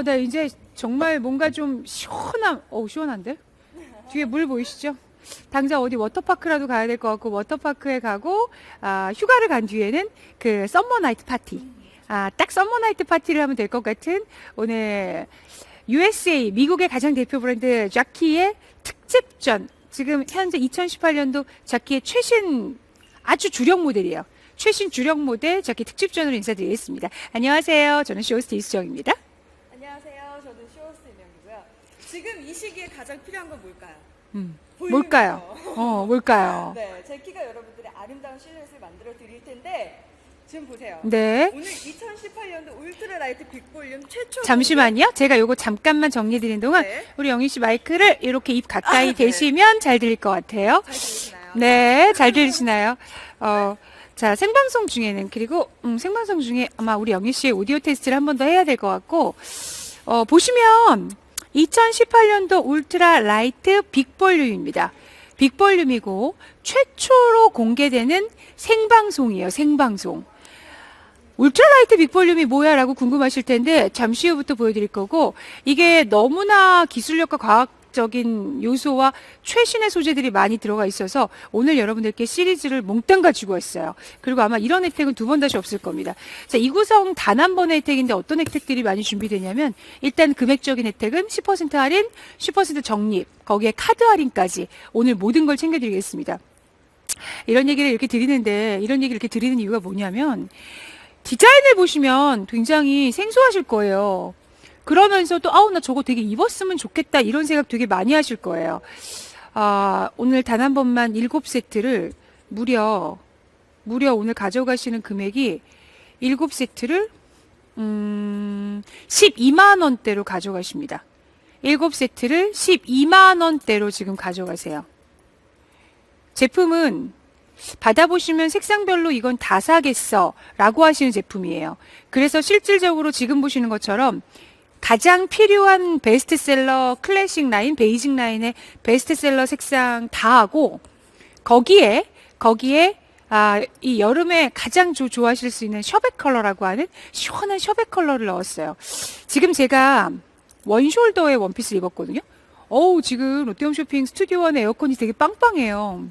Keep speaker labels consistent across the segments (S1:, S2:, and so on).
S1: 네, 이제 정말 뭔가 좀 시원한데? 뒤에 물 보이시죠? 당장 어디 워터파크라도 가야 될 것 같고, 워터파크에 가고, 휴가를 간 뒤에는 그 썸머 나이트 파티. 딱 썸머 나이트 파티를 하면 될 것 같은 오늘 USA, 미국의 가장 대표 브랜드 자키의 특집전. 지금 현재 2018년도 자키의 최신 아주 주력 모델이에요. 최신 주력 모델 자키 특집전으로 인사드리겠습니다. 안녕하세요. 저는 쇼호스트 이수정입니다.
S2: 안녕하세요. 저는 쇼호스트 임영이고요. 지금 이 시기에 가장 필요한 건 뭘까요?
S1: 뭘까요? 뭘까요?
S2: 네, 제키가 여러분들의 아름다운 실루엣을 만들어 드릴 텐데 지금 보세요.
S1: 네.
S2: 오늘 2018년도 울트라 라이트 빅볼륨 최초
S1: 잠시만요. 제가 요거 잠깐만 정리드리는 동안
S2: 네.
S1: 우리 영희 씨 마이크를 이렇게 입 가까이
S2: 네.
S1: 대시면 잘 들릴 것 같아요.
S2: 잘 들리시나요?
S1: 네, 잘 들리시나요? 자, 생방송 중에는, 그리고, 생방송 중에 아마 우리 영희 씨의 오디오 테스트를 한 번 더 해야 될 것 같고, 보시면, 2018년도 울트라 라이트 빅볼륨입니다. 빅볼륨이고, 최초로 공개되는 생방송이에요, 생방송. 울트라라이트 빅볼륨이 뭐야 라고 궁금하실 텐데 잠시 후부터 보여드릴 거고, 이게 너무나 기술력과 과학적인 요소와 최신의 소재들이 많이 들어가 있어서 오늘 여러분들께 시리즈를 몽땅 가지고 왔어요. 그리고 아마 이런 혜택은 두 번 다시 없을 겁니다. 자, 이 구성 단 한 번의 혜택인데 어떤 혜택들이 많이 준비되냐면, 일단 금액적인 혜택은 10% 할인, 10% 적립, 거기에 카드 할인까지 오늘 모든 걸 챙겨드리겠습니다. 이런 얘기를 이렇게 드리는 이유가 뭐냐면, 디자인을 보시면 굉장히 생소하실 거예요. 그러면서도 나 저거 되게 입었으면 좋겠다 이런 생각 되게 많이 하실 거예요. 오늘 단 한 번만 7세트를 무려 오늘 가져가시는 금액이 7세트를 12만 원대로 가져가십니다. 7세트를 12만 원대로 지금 가져가세요. 제품은 받아보시면 색상별로 이건 다 사겠어 라고 하시는 제품이에요. 그래서 실질적으로 지금 보시는 것처럼 가장 필요한 베스트셀러 클래식 라인, 베이직 라인의 베스트셀러 색상 다 하고, 거기에 이 여름에 가장 좋아하실 수 있는 셔벳 컬러라고 하는 시원한 셔벳 컬러를 넣었어요. 지금 제가 원숄더의 원피스를 입었거든요. 지금 롯데홈 쇼핑 스튜디오 안에 에어컨이 되게 빵빵해요.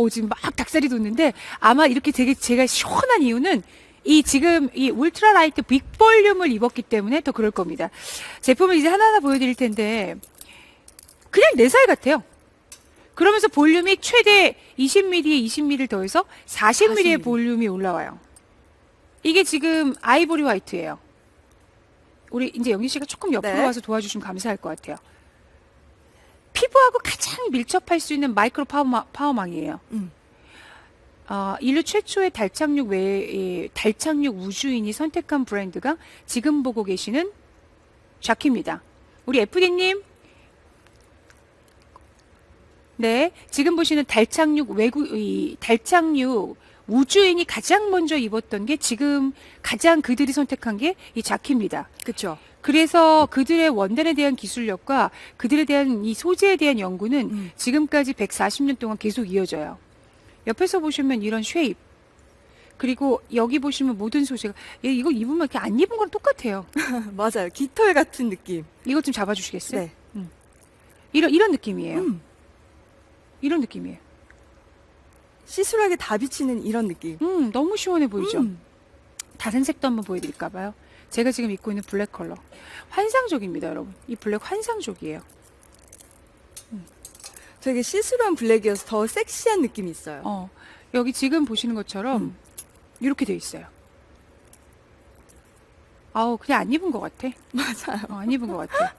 S1: 지금 막 닭살이 돋는데, 아마 이렇게 되게 제가 시원한 이유는 지금 이 울트라 라이트 빅볼륨을 입었기 때문에 더 그럴 겁니다. 제품을 이제 하나하나 보여드릴 텐데, 그냥 내 살 같아요. 그러면서 볼륨이 최대 20mm에 20mm를 더해서 40mm의
S2: 40mm.
S1: 볼륨이 올라와요. 이게 지금 아이보리 화이트예요. 우리 이제 영희 씨가 조금 옆으로
S2: 네.
S1: 와서 도와주시면 감사할 것 같아요. 피부하고 가장 밀접할 수 있는 마이크로 파워망이에요. 인류 최초의 달착륙 우주인이 선택한 브랜드가 지금 보고 계시는 자키입니다. 우리 FD님, 네, 지금 보시는 달착륙 우주인이 가장 먼저 입었던 게 지금 가장 그들이 선택한 게 이 자키입니다.
S2: 그렇죠.
S1: 그래서 그들의 원단에 대한 기술력과 그들에 대한 이 소재에 대한 연구는 지금까지 140년 동안 계속 이어져요. 옆에서 보시면 이런 쉐입, 그리고 여기 보시면 모든 소재가, 이거 입으면 이렇게 안 입은 거랑 똑같아요.
S2: 맞아요. 깃털 같은 느낌.
S1: 이것 좀 잡아주시겠어요?
S2: 네.
S1: 이런 느낌이에요. 이런 느낌이에요.
S2: 시술하게 다 비치는 이런 느낌.
S1: 너무 시원해 보이죠?
S2: 음.
S1: 다른 색도 한번 보여드릴까 봐요. 제가 지금 입고 있는 블랙 컬러. 환상적입니다, 여러분. 이 블랙 환상적이에요.
S2: 되게 시술한 블랙이어서 더 섹시한 느낌이 있어요.
S1: 여기 지금 보시는 것처럼 이렇게 돼 있어요. 그냥 안 입은 것 같아.
S2: 맞아요.
S1: 안 입은 것 같아.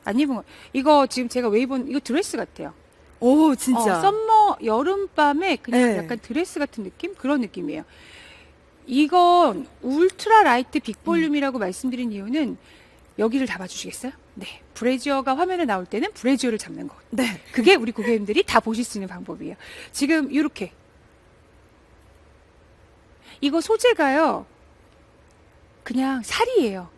S1: 안 입은 거. 이거 지금 제가 왜 입은, 이거 드레스 같아요.
S2: 오, 진짜.
S1: 썸머, 여름밤에 그냥
S2: 네.
S1: 약간 드레스 같은 느낌? 그런 느낌이에요. 이건 울트라 라이트 빅볼륨이라고 말씀드린 이유는 여기를 잡아주시겠어요? 네. 브래지어가 화면에 나올 때는 브래지어를 잡는 거.
S2: 네.
S1: 그게 우리 고객님들이 다 보실 수 있는 방법이에요. 지금 이렇게. 이거 소재가요, 그냥 살이에요.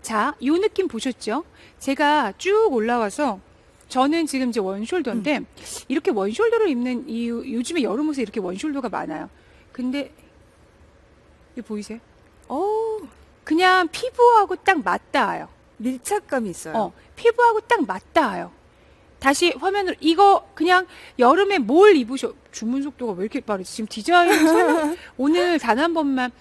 S1: 자, 요 느낌 보셨죠? 제가 쭉 올라와서, 저는 지금 이제 원숄더인데, 이렇게 원숄더를 입는 이유, 요즘에 여름 옷에 이렇게 원숄더가 많아요. 근데, 이거 보이세요?
S2: 오,
S1: 그냥 피부하고 딱 맞닿아요.
S3: 밀착감이 있어요.
S1: 피부하고 딱 맞닿아요. 다시 화면으로 이거 그냥 여름에 뭘 입으셔. 주문 속도가 왜 이렇게 빠르지? 지금 디자인 설명 오늘 단 한 번만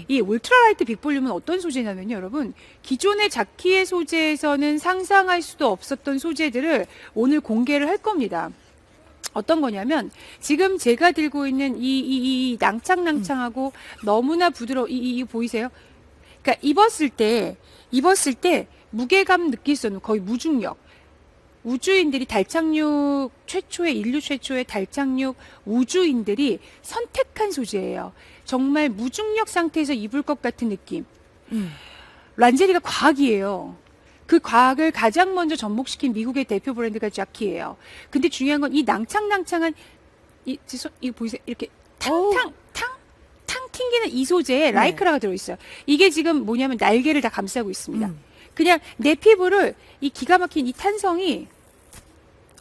S1: 이 울트라라이트 빅볼륨은 어떤 소재냐면요, 여러분. 기존의 자키의 소재에서는 상상할 수도 없었던 소재들을 오늘 공개를 할 겁니다. 어떤 거냐면 지금 제가 들고 있는 이 낭창낭창하고 너무나 이 보이세요? 그러니까 입었을 때 무게감 느낄 수 없는 거의 무중력. 우주인들이 인류 최초의 달 착륙 우주인들이 선택한 소재예요. 정말 무중력 상태에서 입을 것 같은 느낌. 란제리가 과학이에요. 그 과학을 가장 먼저 접목시킨 미국의 대표 브랜드가 자키예요. 근데 중요한 건 이 낭창낭창한 이거 보이세요? 이렇게 탕 튕기는 이 소재에 라이크라가 들어있어요. 이게 지금 뭐냐면 날개를 다 감싸고 있습니다. 그냥 내 피부를 이 기가 막힌 이 탄성이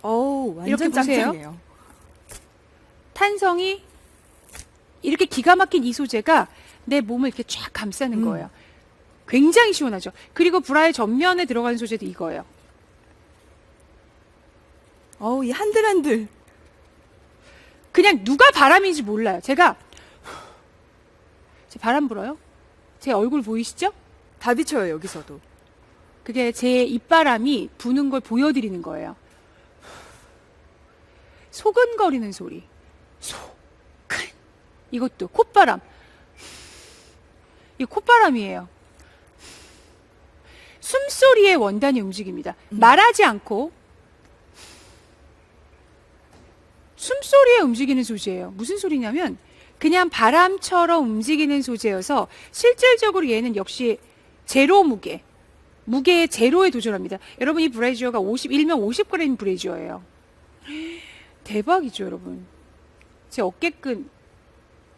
S3: 완전
S1: 이렇게 보세요.
S3: 짱짱해요.
S1: 탄성이 이렇게 기가 막힌 이 소재가 내 몸을 이렇게 쫙 감싸는 거예요. 굉장히 시원하죠. 그리고 브라의 전면에 들어가는 소재도 이거예요.
S3: 이 한들한들.
S1: 그냥 누가 바람인지 몰라요. 제 바람 불어요? 제 얼굴 보이시죠?
S3: 다 비쳐요, 여기서도.
S1: 그게 제 입바람이 부는 걸 보여드리는 거예요. 소근거리는 소리. 이것도 콧바람. 이 콧바람이에요. 숨소리의 원단이 움직입니다. 말하지 않고 숨소리에 움직이는 소재예요. 무슨 소리냐면 그냥 바람처럼 움직이는 소재여서 실질적으로 얘는 역시 제로 무게의 제로에 도전합니다. 여러분 이 브래지어가 일명 50g 브래지어예요. 대박이죠, 여러분. 제 어깨끈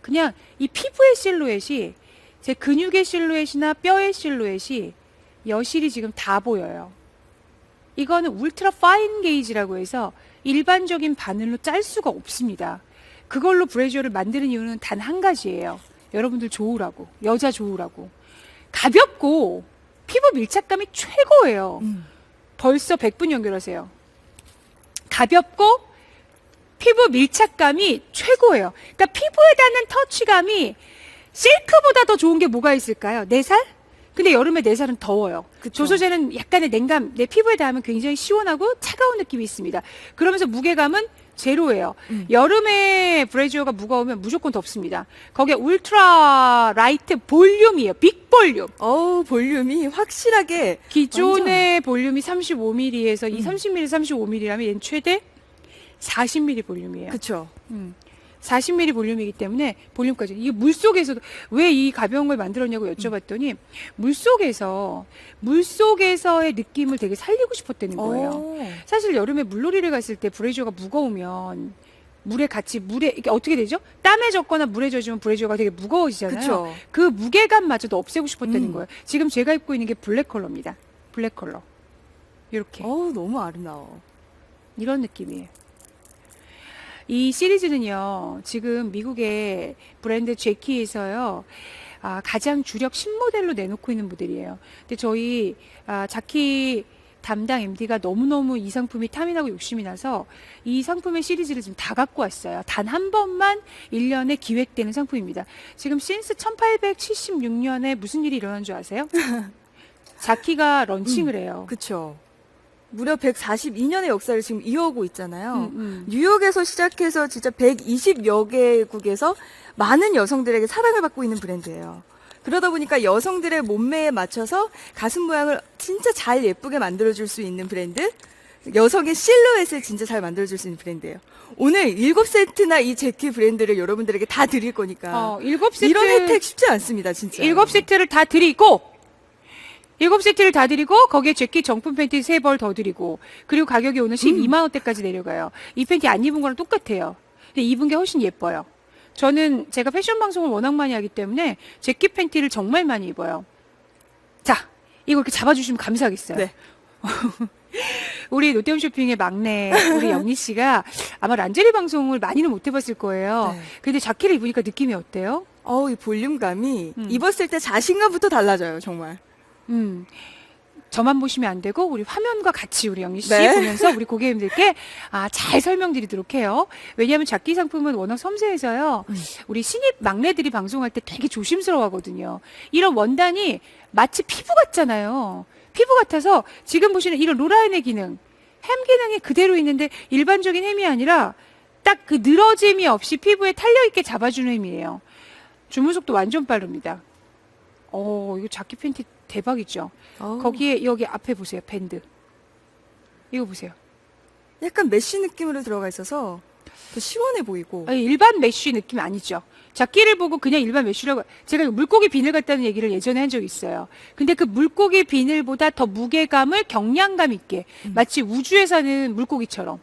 S1: 그냥 이 피부의 실루엣이 제 근육의 실루엣이나 뼈의 실루엣이 여실히 지금 다 보여요. 이거는 울트라 파인 게이지라고 해서 일반적인 바늘로 짤 수가 없습니다. 그걸로 브래지어를 만드는 이유는 단 한 가지예요. 여러분들 좋으라고, 여자 좋으라고. 가볍고 피부 밀착감이 최고예요. 벌써 100분 연결하세요. 가볍고 피부 밀착감이 최고예요. 그러니까 피부에 닿는 터치감이 실크보다 더 좋은 게 뭐가 있을까요? 내 살? 근데 여름에 내 살은 더워요.
S3: 그쵸.
S1: 저 소재는 약간의 냉감, 내 피부에 닿으면 굉장히 시원하고 차가운 느낌이 있습니다. 그러면서 무게감은 제로예요. 여름에 브래지어가 무거우면 무조건 덥습니다. 거기에 울트라 라이트 볼륨이에요. 빅 볼륨.
S3: 볼륨이 확실하게.
S1: 기존의 볼륨이 35mm에서 이 30mm, 35mm라면 얘는 최대 40mm 볼륨이에요.
S3: 그쵸.
S1: 40mm 볼륨이기 때문에 볼륨까지. 이게 물속에서도 왜 이 가벼운 걸 만들었냐고 여쭤봤더니 물속에서의 느낌을 되게 살리고 싶었다는 거예요. 사실 여름에 물놀이를 갔을 때 브래지어가 무거우면 물에 이게 어떻게 되죠? 땀에 젖거나 물에 젖으면 브래지어가 되게 무거워지잖아요.
S3: 그쵸.
S1: 그 무게감마저도 없애고 싶었다는 거예요. 지금 제가 입고 있는 게 블랙 컬러입니다. 블랙 컬러. 이렇게.
S3: 너무 아름다워.
S1: 이런 느낌이에요. 이 시리즈는요, 지금 미국의 브랜드 제키에서요, 가장 주력 신모델로 내놓고 있는 모델이에요. 근데 저희, 자키 담당 MD가 너무너무 이 상품이 탐이 나고 욕심이 나서 이 상품의 시리즈를 지금 다 갖고 왔어요. 단 한 번만 1년에 기획되는 상품입니다. 지금 신스 1876년에 무슨 일이 일어난 줄 아세요? 자키가 런칭을 해요.
S3: 그쵸. 무려 142년의 역사를 지금 이어오고 있잖아요. 뉴욕에서 시작해서 진짜 120여 개국에서 많은 여성들에게 사랑을 받고 있는 브랜드예요. 그러다 보니까 여성들의 몸매에 맞춰서 가슴 모양을 진짜 잘 예쁘게 만들어줄 수 있는 브랜드, 여성의 실루엣을 진짜 잘 만들어줄 수 있는 브랜드예요. 오늘 7세트나 이 제키 브랜드를 여러분들에게 다 드릴 거니까
S1: 7세트,
S3: 이런 혜택 쉽지 않습니다, 진짜.
S1: 7세트를 다 드리고 7세트를 다 드리고 거기에 재킷 정품 팬티 3벌 더 드리고 그리고 가격이 오늘 12만 원대까지 내려가요. 이 팬티 안 입은 거랑 똑같아요. 근데 입은 게 훨씬 예뻐요. 저는 제가 패션 방송을 워낙 많이 하기 때문에 재킷 팬티를 정말 많이 입어요. 자, 이거 이렇게 잡아주시면 감사하겠어요.
S3: 네.
S1: 우리 롯데홈 쇼핑의 막내 우리 영희 씨가 아마 란제리 방송을 많이는 못 해봤을 거예요.
S3: 네.
S1: 근데 자키를 입으니까 느낌이 어때요?
S3: 이 볼륨감이 입었을 때 자신감부터 달라져요, 정말.
S1: 저만 보시면 안 되고 우리 화면과 같이 우리 영희 씨
S3: 네.
S1: 보면서 우리 고객님들께 잘 설명드리도록 해요. 왜냐하면 작기 상품은 워낙 섬세해서요. 우리 신입 막내들이 방송할 때 되게 조심스러워하거든요. 이런 원단이 마치 피부 같잖아요. 피부 같아서 지금 보시는 이런 로라인의 기능, 햄 기능이 그대로 있는데 일반적인 햄이 아니라 딱 그 늘어짐이 없이 피부에 탄력 있게 잡아주는 햄이에요. 주문 속도 완전 빠릅니다. 이거 작기 팬티 대박이죠. 거기에 여기 앞에 보세요. 밴드. 이거 보세요.
S3: 약간 메쉬 느낌으로 들어가 있어서 더 시원해 보이고.
S1: 아니, 일반 메쉬 느낌 아니죠. 작기를 보고 그냥 일반 메쉬라고 제가 물고기 비늘 같다는 얘기를 예전에 한 적이 있어요. 근데 그 물고기 비늘보다 더 무게감을 경량감 있게 마치 우주에 사는 물고기처럼.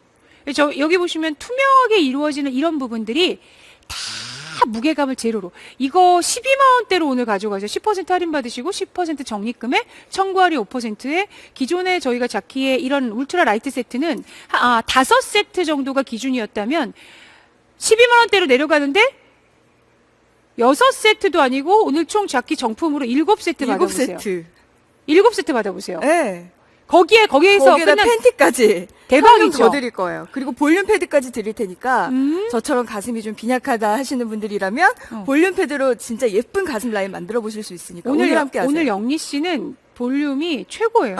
S1: 여기 보시면 투명하게 이루어지는 이런 부분들이 다 무게감을 제로로. 이거 12만 원대로 오늘 가져가죠. 10% 할인 받으시고 10% 적립금에 청구할인 5%에 기존에 저희가 자키의 이런 울트라 라이트 세트는 5세트 정도가 기준이었다면 12만 원대로 내려가는데 6세트도 아니고 오늘 총 자키 정품으로 7세트 받아보세요.
S3: 7세트.
S1: 7세트 받아보세요.
S3: 네.
S1: 거기에서
S3: 거기에다
S1: 끝난
S3: 팬티까지
S1: 대박이죠.
S3: 더 드릴 거예요. 그리고 볼륨 패드까지 드릴 테니까 저처럼 가슴이 좀 빈약하다 하시는 분들이라면 볼륨 패드로 진짜 예쁜 가슴 라인 만들어 보실 수 있으니까 오늘 함께 하세요.
S1: 오늘 영리 씨는 볼륨이 최고예요.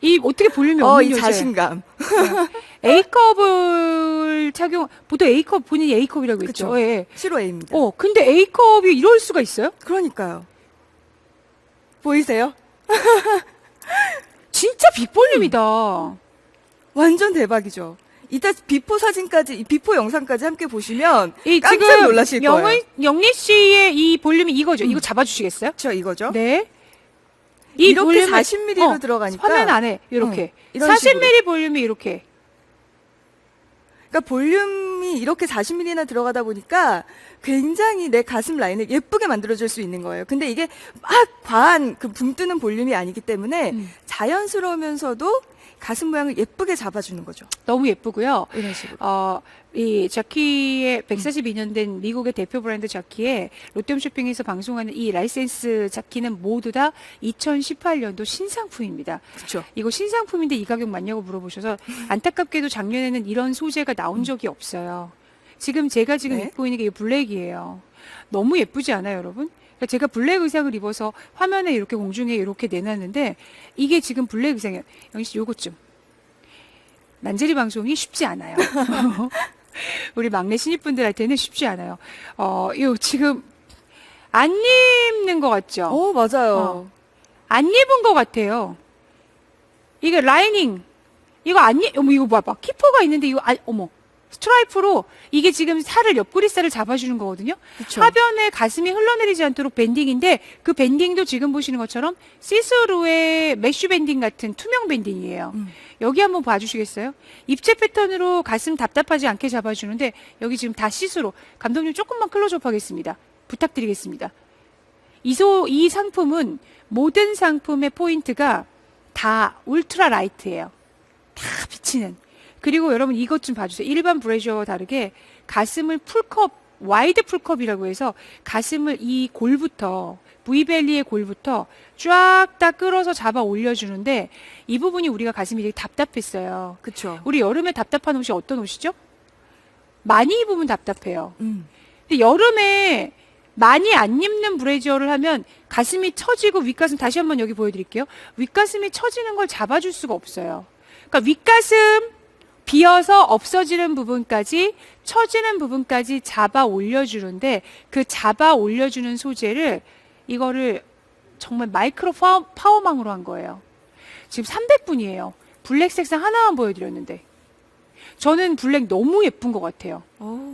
S1: 이 어떻게 볼륨이 없는
S3: 이
S1: 여자예요.
S3: 자신감.
S1: A컵을 착용 보통 A컵 본인이 A컵이라고 했죠.
S3: 그쵸.
S1: 예.
S3: 시로 A입니다.
S1: 근데 A컵이 이럴 수가 있어요?
S3: 그러니까요. 보이세요?
S1: 진짜 빅볼륨이다.
S3: 완전 대박이죠. 이따 비포 사진까지, 비포 영상까지 함께 보시면
S1: 이
S3: 깜짝
S1: 지금
S3: 놀라실 거예요.
S1: 영리 씨의 이 볼륨이 이거죠. 이거 잡아주시겠어요?
S3: 그렇죠, 이거죠.
S1: 네.
S3: 이렇게 40mm로 들어가니까
S1: 화면 안에 이렇게
S3: 이런
S1: 40mm 볼륨이 이렇게.
S3: 그러니까 볼륨이 이렇게 40mm나 들어가다 보니까 굉장히 내 가슴 라인을 예쁘게 만들어줄 수 있는 거예요. 근데 이게 막 과한 그 붕 뜨는 볼륨이 아니기 때문에 자연스러우면서도 가슴 모양을 예쁘게 잡아주는 거죠.
S1: 너무 예쁘고요.
S3: 이런 식으로.
S1: 이 자키의 142년 된 미국의 대표 브랜드 자키의 롯데홈쇼핑에서 방송하는 이 라이센스 자키는 모두 다 2018년도 신상품입니다.
S3: 그렇죠.
S1: 이거 신상품인데 이 가격 맞냐고 물어보셔서 안타깝게도 작년에는 이런 소재가 나온 적이 없어요. 제가 지금
S3: 네.
S1: 입고 있는 게 이 블랙이에요. 너무 예쁘지 않아요, 여러분? 그러니까 제가 블랙 의상을 입어서 화면에 이렇게 공중에 이렇게 내놨는데 이게 지금 블랙 의상이에요. 영희 씨 요것 좀. 난제리 방송이 쉽지 않아요. 우리 막내 신입분들한테는 쉽지 않아요. 요 지금 안 입는 것 같죠?
S3: 맞아요.
S1: 안 입은 것 같아요. 이게 라이닝. 이거 이거 봐봐. 키퍼가 있는데 이거 어머. 스트라이프로 이게 지금 옆구리살을 잡아주는 거거든요.
S3: 그쵸.
S1: 하변에 가슴이 흘러내리지 않도록 밴딩인데 그 밴딩도 지금 보시는 것처럼 시스루의 메쉬 밴딩 같은 투명 밴딩이에요. 여기 한번 봐주시겠어요? 입체 패턴으로 가슴 답답하지 않게 잡아주는데 여기 지금 다 시스루. 감독님 조금만 클로즈업 하겠습니다. 부탁드리겠습니다. 이 상품은 모든 상품의 포인트가 다 울트라 라이트예요. 다 비치는. 그리고 여러분 이것 좀 봐주세요. 일반 브래셔와 다르게 가슴을 풀컵, 와이드 풀컵이라고 해서 가슴을 이 골부터 V벨리의 골부터 쫙 다 끌어서 잡아 올려주는데 이 부분이 우리가 가슴이 되게 답답했어요.
S3: 그렇죠.
S1: 우리 여름에 답답한 옷이 어떤 옷이죠? 많이 입으면 답답해요.
S3: 음.
S1: 근데 여름에 많이 안 입는 브래지어를 하면 가슴이 처지고 윗가슴 다시 한번 여기 보여드릴게요. 윗가슴이 처지는 걸 잡아줄 수가 없어요. 그러니까 윗가슴 비어서 없어지는 부분까지 처지는 부분까지 잡아 올려주는데 그 잡아 올려주는 소재를 이거를 정말 마이크로 파워망으로 한 거예요. 지금 300분이에요. 블랙 색상 하나만 보여드렸는데 저는 블랙 너무 예쁜 것 같아요.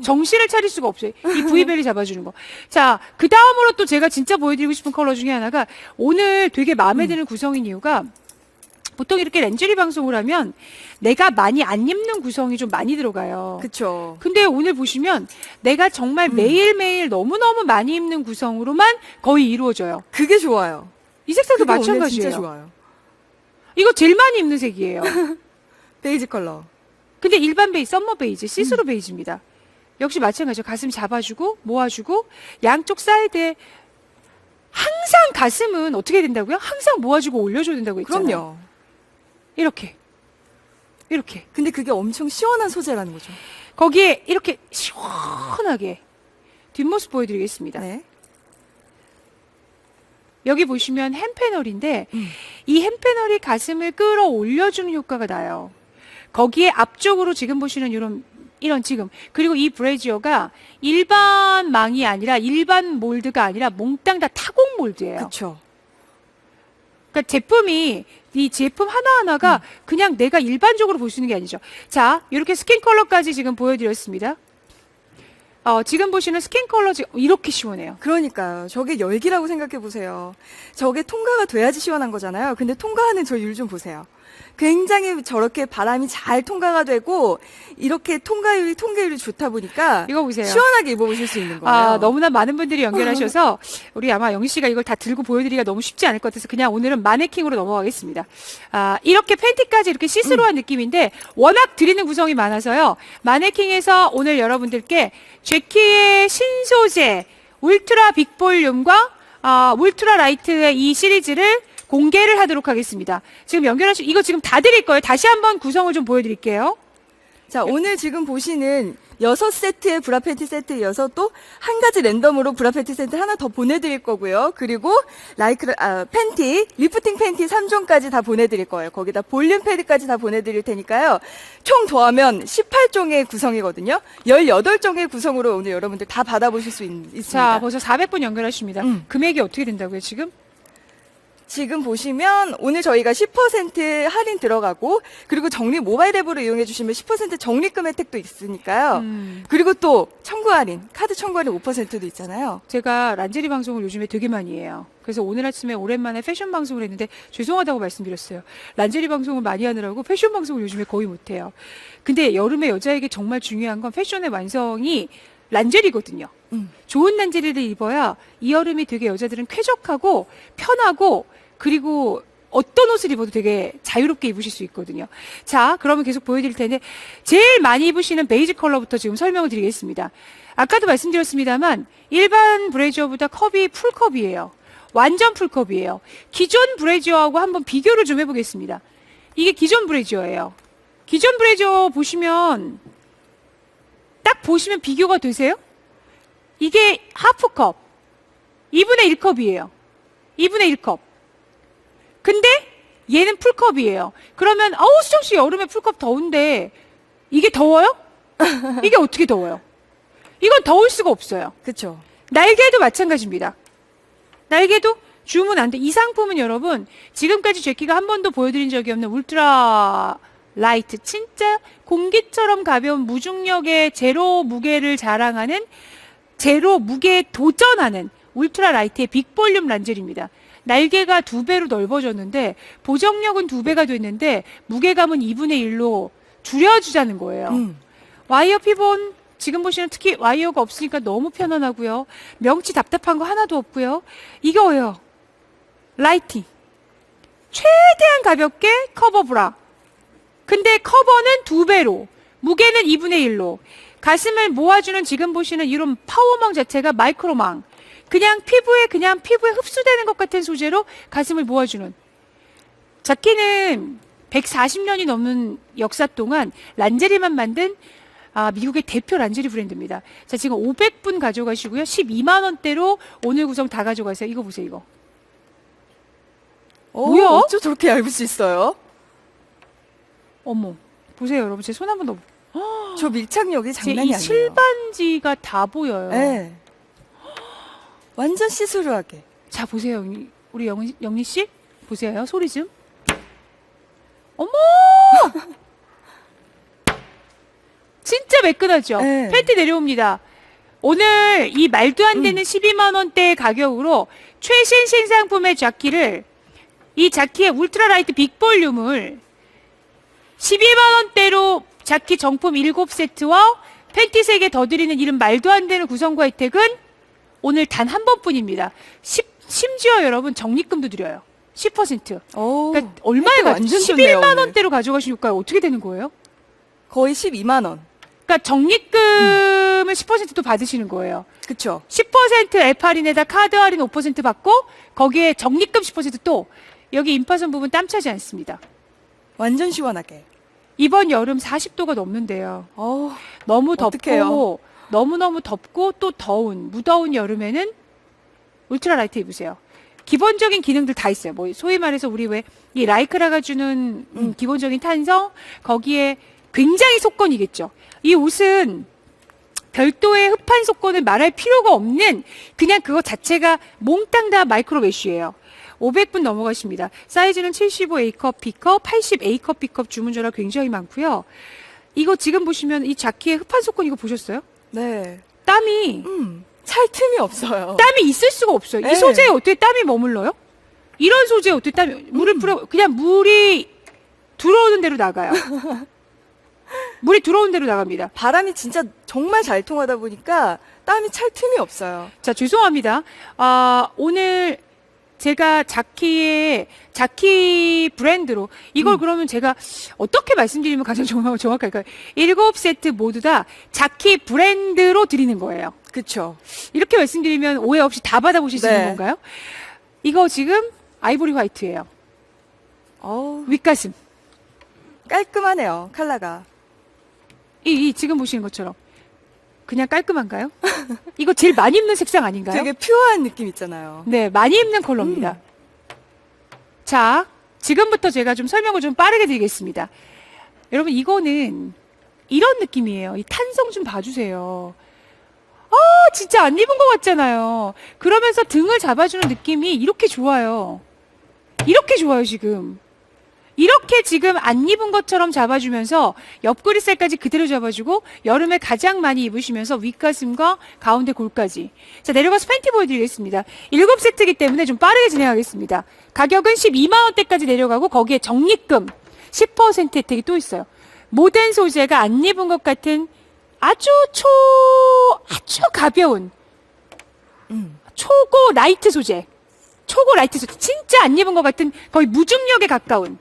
S1: 정신을 차릴 수가 없어요. 이 V벨리 잡아주는 거. 자, 그 다음으로 또 제가 진짜 보여드리고 싶은 컬러 중에 하나가 오늘 되게 마음에 드는 구성인 이유가 보통 이렇게 렌즈리 방송을 하면 내가 많이 안 입는 구성이 좀 많이 들어가요.
S3: 그렇죠.
S1: 근데 오늘 보시면 내가 정말 매일매일 너무너무 많이 입는 구성으로만 거의 이루어져요.
S3: 그게 좋아요.
S1: 이 색상도
S3: 그게 오늘
S1: 마찬가지예요.
S3: 진짜 좋아요.
S1: 이거 제일 많이 입는 색이에요.
S3: 베이지 컬러.
S1: 근데 일반 베이지, 썸머 베이지, 시스루 베이지입니다. 역시 마찬가지죠. 가슴 잡아주고 모아주고 양쪽 사이드에 항상 가슴은 어떻게 된다고요? 항상 모아주고 올려줘야 된다고 했잖아요.
S3: 그럼요.
S1: 이렇게.
S3: 근데 그게 엄청 시원한 소재라는 거죠.
S1: 거기에 이렇게 시원하게 뒷모습 보여드리겠습니다.
S3: 네.
S1: 여기 보시면 햄 패널인데 이 햄 패널이 가슴을 끌어올려주는 효과가 나요. 거기에 앞쪽으로 지금 보시는 이런 지금 그리고 이 브래지어가 일반 망이 아니라 일반 몰드가 아니라 몽땅 다 타공 몰드예요.
S3: 그렇죠.
S1: 그러니까 제품이 이 제품 하나하나가 그냥 내가 일반적으로 볼 수 있는 게 아니죠. 자, 이렇게 스킨 컬러까지 지금 보여드렸습니다. 지금 보시는 스킨 컬러 지금 이렇게 시원해요.
S3: 그러니까요. 저게 열기라고 생각해 보세요. 저게 통과가 돼야지 시원한 거잖아요. 근데 통과하는 저 율 좀 보세요. 굉장히 저렇게 바람이 잘 통과가 되고 이렇게 통과율이 좋다 보니까
S1: 이거 보세요.
S3: 시원하게 입어보실 수 있는 거예요.
S1: 너무나 많은 분들이 연결하셔서 우리 아마 영희 씨가 이걸 다 들고 보여드리기가 너무 쉽지 않을 것 같아서 그냥 오늘은 마네킹으로 넘어가겠습니다. 이렇게 팬티까지 이렇게 시스루한 느낌인데 워낙 드리는 구성이 많아서요. 마네킹에서 오늘 여러분들께 재키의 신소재 울트라 빅볼륨과 울트라 라이트의 이 시리즈를 공개를 하도록 하겠습니다. 지금 이거 지금 다 드릴 거예요. 다시 한번 구성을 좀 보여드릴게요.
S3: 자, 오늘 지금 보시는 6세트의 브라 팬티 세트에 이어서 또 한 가지 랜덤으로 브라 팬티 세트 하나 더 보내드릴 거고요. 그리고 팬티, 리프팅 팬티 3종까지 다 보내드릴 거예요. 거기다 볼륨 패드까지 다 보내드릴 테니까요. 총 더하면 18종의 구성이거든요. 18종의 구성으로 오늘 여러분들 다 받아보실 수 있습니다.
S1: 자, 벌써 400분 연결하십니다. 금액이 어떻게 된다고요, 지금?
S3: 지금 보시면 오늘 저희가 10% 할인 들어가고 그리고 적립 모바일 앱으로 이용해 주시면 10% 적립금 혜택도 있으니까요. 그리고 또 청구 할인, 카드 청구 할인 5%도 있잖아요.
S1: 제가 란제리 방송을 요즘에 되게 많이 해요. 그래서 오늘 아침에 오랜만에 패션 방송을 했는데 죄송하다고 말씀드렸어요. 란제리 방송을 많이 하느라고 패션 방송을 요즘에 거의 못해요. 근데 여름에 여자에게 정말 중요한 건 패션의 완성이 란제리거든요. 좋은 란제리를 입어야 이 여름이 되게 여자들은 쾌적하고 편하고 그리고 어떤 옷을 입어도 되게 자유롭게 입으실 수 있거든요. 자, 그러면 계속 보여드릴 텐데 제일 많이 입으시는 베이지 컬러부터 지금 설명을 드리겠습니다. 아까도 말씀드렸습니다만 일반 브래지어보다 컵이 풀컵이에요. 완전 풀컵이에요. 기존 브래지어하고 한번 비교를 좀 해보겠습니다. 이게 기존 브래지어예요. 기존 브래지어 보시면 딱 보시면 비교가 되세요? 이게 하프컵 2분의 1컵이에요. 2분의 1컵. 근데 얘는 풀컵이에요. 그러면 수정씨 여름에 풀컵 더운데 이게 더워요? 이게 어떻게 더워요? 이건 더울 수가 없어요.
S3: 그렇죠.
S1: 날개도 마찬가지입니다. 날개도 주문 안 돼. 이 상품은 여러분 지금까지 제키가 한 번도 보여드린 적이 없는 울트라 라이트 진짜 공기처럼 가벼운 무중력의 제로 무게를 자랑하는 제로 무게에 도전하는 울트라 라이트의 빅볼륨 란젤입니다. 날개가 2배로 넓어졌는데 보정력은 2배가 됐는데 무게감은 2분의 1로 줄여주자는 거예요. 와이어 피본 지금 보시는 특히 와이어가 없으니까 너무 편안하고요. 명치 답답한 거 하나도 없고요. 이거예요. 라이팅. 최대한 가볍게 커버 브라. 근데 커버는 2배로 무게는 2분의 1로 가슴을 모아주는 지금 보시는 이런 파워망 자체가 마이크로망. 그냥 피부에 흡수되는 것 같은 소재로 가슴을 모아주는. 자키는 140년이 넘는 역사 동안 란제리만 만든 미국의 대표 란제리 브랜드입니다. 자, 지금 500분 가져가시고요. 12만 원대로 오늘 구성 다 가져가세요. 이거 보세요, 이거. 뭐야?
S3: 어쩜 저렇게 얇을 수 있어요?
S1: 어머, 보세요, 여러분. 제 손 한번 더.
S3: 저 밀착력이
S1: 제
S3: 장난이
S1: 이
S3: 아니에요.
S1: 실반지가 다 보여요.
S3: 네. 완전 시스루하게.
S1: 자, 보세요. 우리 영리 씨? 보세요. 소리 좀. 어머! 진짜 매끈하죠?
S3: 네.
S1: 팬티 내려옵니다. 오늘 이 말도 안 되는 12만 원대의 가격으로 최신 신상품의 자키를 이 자키의 울트라 라이트 빅볼륨을 12만 원대로 자키 정품 7세트와 팬티 3개 더 드리는 이런 말도 안 되는 구성과 혜택은 오늘 단 한 번뿐입니다. 심지어 여러분 적립금도 드려요. 10%. 그러니까 얼마에
S3: 완전 좋네요,
S1: 11만
S3: 오늘.
S1: 원대로 가져가시니까 어떻게 되는 거예요?
S3: 거의 12만 원.
S1: 그러니까 적립금을 그러면 10%또 받으시는 거예요.
S3: 그쵸.
S1: 10% 앱 할인에다 카드 할인 5% 받고 거기에 적립금 10%또 여기 임파선 부분 땀 차지 않습니다.
S3: 완전 시원하게.
S1: 이번 여름 40도가 넘는데요. 너무 덥고
S3: 어떡해요?
S1: 너무너무 덥고 또 더운 무더운 여름에는 울트라 라이트 입으세요. 기본적인 기능들 다 있어요. 뭐 소위 말해서 우리 왜 이 라이크라가 주는 기본적인 탄성 거기에 굉장히 속건이겠죠. 이 옷은 별도의 흡판 속건을 말할 필요가 없는 그냥 그거 자체가 몽땅 다 마이크로 메쉬예요. 500분 넘어가십니다. 사이즈는 75A컵, B컵, 80A컵, B컵 주문 전화 굉장히 많고요. 이거 지금 보시면 이 자키의 흡판 속건 이거 보셨어요?
S3: 네.
S1: 땀이
S3: 찰 틈이 없어요.
S1: 땀이 있을 수가 없어요.
S3: 네.
S1: 이 소재에 어떻게 땀이 머물러요? 이런 소재에 어떻게 땀이 물을 뿌려 그냥 물이 들어오는 대로 나가요. 물이 들어오는 대로 나갑니다.
S3: 바람이 진짜 정말 잘 통하다 보니까 땀이 찰 틈이 없어요.
S1: 자, 죄송합니다. 오늘 제가 자키 브랜드로 이걸 그러면 제가 어떻게 말씀드리면 가장 정확할까요? 7세트 모두 다 자키 브랜드로 드리는 거예요.
S3: 그쵸.
S1: 이렇게 말씀드리면 오해 없이 다 받아보실 수 있는
S3: 네.
S1: 건가요? 이거 지금 아이보리 화이트예요. 윗가슴.
S3: 깔끔하네요, 컬러가.
S1: 이 지금 보시는 것처럼 그냥 깔끔한가요? 이거 제일 많이 입는 색상 아닌가요?
S3: 되게 퓨어한 느낌 있잖아요.
S1: 네, 많이 입는 컬러입니다. 자, 지금부터 제가 좀 설명을 좀 빠르게 드리겠습니다. 여러분, 이거는 이런 느낌이에요. 이 탄성 좀 봐주세요. 진짜 안 입은 것 같잖아요. 그러면서 등을 잡아주는 느낌이 이렇게 좋아요. 이렇게 좋아요, 지금. 이렇게 지금 안 입은 것처럼 잡아주면서 옆구리살까지 그대로 잡아주고 여름에 가장 많이 입으시면서 윗가슴과 가운데 골까지. 자, 내려가서 팬티 보여드리겠습니다. 7세트이기 때문에 좀 빠르게 진행하겠습니다. 가격은 12만원대까지 내려가고 거기에 적립금 10% 혜택이 또 있어요. 모든 소재가 안 입은 것 같은 아주 가벼운 초고 라이트 소재. 진짜 안 입은 것 같은 거의 무중력에 가까운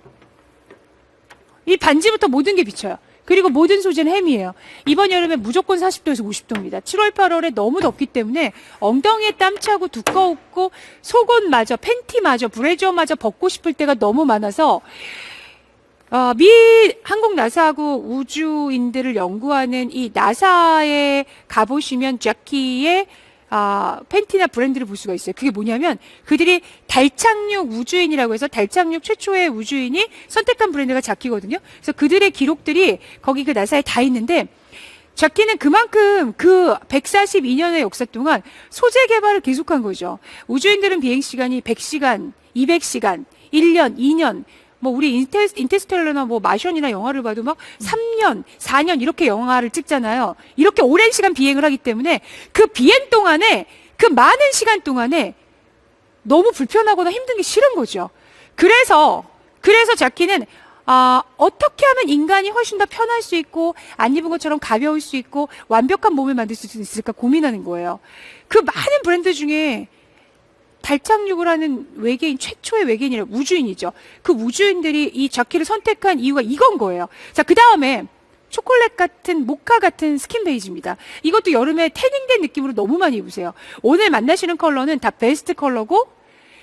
S1: 이 반지부터 모든 게 비쳐요. 그리고 모든 소재는 햄이에요. 이번 여름에 무조건 40도에서 50도입니다. 7월, 8월에 너무 덥기 때문에 엉덩이에 땀 차고 두꺼웠고 속옷마저 팬티마저 브래저마저 벗고 싶을 때가 너무 많아서 미 한국 나사하고 우주인들을 연구하는 이 나사에 가보시면 자키의 팬티나 브랜드를 볼 수가 있어요. 그게 뭐냐면 그들이 달 착륙 우주인이라고 해서 달 착륙 최초의 우주인이 선택한 브랜드가 자키거든요. 그래서 그들의 기록들이 거기 그 나사에 다 있는데 자키는 그만큼 그 142년의 역사 동안 소재 개발을 계속한 거죠. 우주인들은 비행 시간이 100시간, 200시간, 1년, 2년 뭐 우리 인터스텔라나 뭐 마션이나 영화를 봐도 막 3년, 4년 이렇게 영화를 찍잖아요. 이렇게 오랜 시간 비행을 하기 때문에 그 비행 동안에 그 많은 시간 동안에 너무 불편하거나 힘든 게 싫은 거죠. 그래서 자키는 어떻게 하면 인간이 훨씬 더 편할 수 있고 안 입은 것처럼 가벼울 수 있고 완벽한 몸을 만들 수 있을까 고민하는 거예요. 그 많은 브랜드 중에 달 착륙을 하는 외계인, 최초의 외계인이라 우주인이죠. 그 우주인들이 이 자키를 선택한 이유가 이건 거예요. 자, 그 다음에 초콜릿 같은, 모카 같은 스킨 베이지입니다. 이것도 여름에 태닝된 느낌으로 너무 많이 입으세요. 오늘 만나시는 컬러는 다 베스트 컬러고,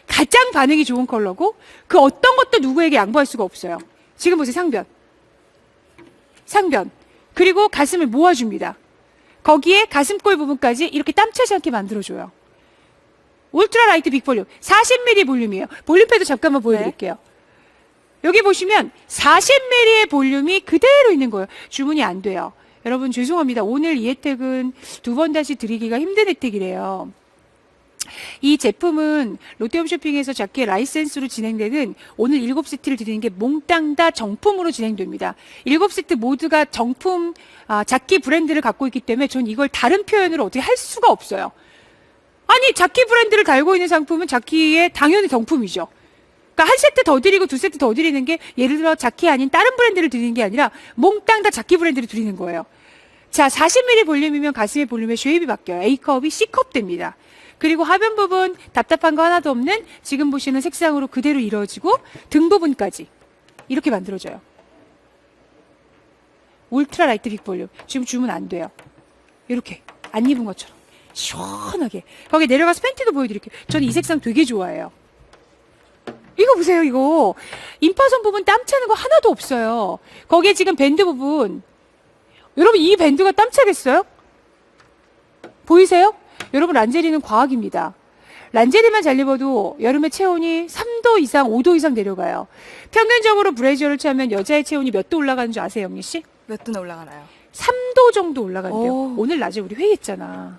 S1: 가장 반응이 좋은 컬러고, 그 어떤 것도 누구에게 양보할 수가 없어요. 지금 보세요, 상변. 그리고 가슴을 모아줍니다. 거기에 가슴골 부분까지 이렇게 땀차지 않게 만들어줘요. 울트라 라이트 빅 볼륨 40mm 볼륨이에요. 볼륨 패드 잠깐만 보여드릴게요. 여기 보시면 40mm의 볼륨이 그대로 있는 거예요. 주문이 안 돼요. 여러분 죄송합니다. 오늘 이 혜택은 두 번 다시 드리기가 힘든 혜택이래요. 이 제품은 롯데홈쇼핑에서 자키의 라이센스로 진행되는 오늘 7세트를 드리는 게 몽땅 다 정품으로 진행됩니다. 7세트 모두가 정품 자키 브랜드를 갖고 있기 때문에 전 이걸 다른 표현으로 어떻게 할 수가 없어요. 아니 자키 브랜드를 달고 있는 상품은 자키의 당연히 정품이죠. 그러니까 한 세트 더 드리고 두 세트 더 드리는 게 예를 들어 자키 아닌 다른 브랜드를 드리는 게 아니라 몽땅 다 자키 브랜드를 드리는 거예요. 자, 40mm 볼륨이면 가슴의 볼륨의 쉐입이 바뀌어요. A컵이 C컵 됩니다. 그리고 하변 부분 답답한 거 하나도 없는 지금 보시는 색상으로 그대로 이루어지고 등 부분까지 이렇게 만들어져요. 울트라 라이트 빅 볼륨. 지금 주문 안 돼요. 이렇게. 안 입은 것처럼 시원하게. 거기 내려가서 팬티도 보여드릴게요. 저는 이 색상 되게 좋아해요. 이거 보세요, 이거. 임파선 부분 땀 차는 거 하나도 없어요. 거기에 지금 밴드 부분. 여러분, 이 밴드가 땀 차겠어요? 보이세요? 여러분, 란제리는 과학입니다. 란제리만 잘 입어도 여름에 체온이 3도 이상, 5도 이상 내려가요. 평균적으로 브래지어를 차면 여자의 체온이 몇 도 올라가는 줄 아세요, 영미 씨?
S3: 몇 도나 올라가나요?
S1: 3도 정도 올라간대요.
S3: 오.
S1: 오늘 낮에 우리 회의했잖아.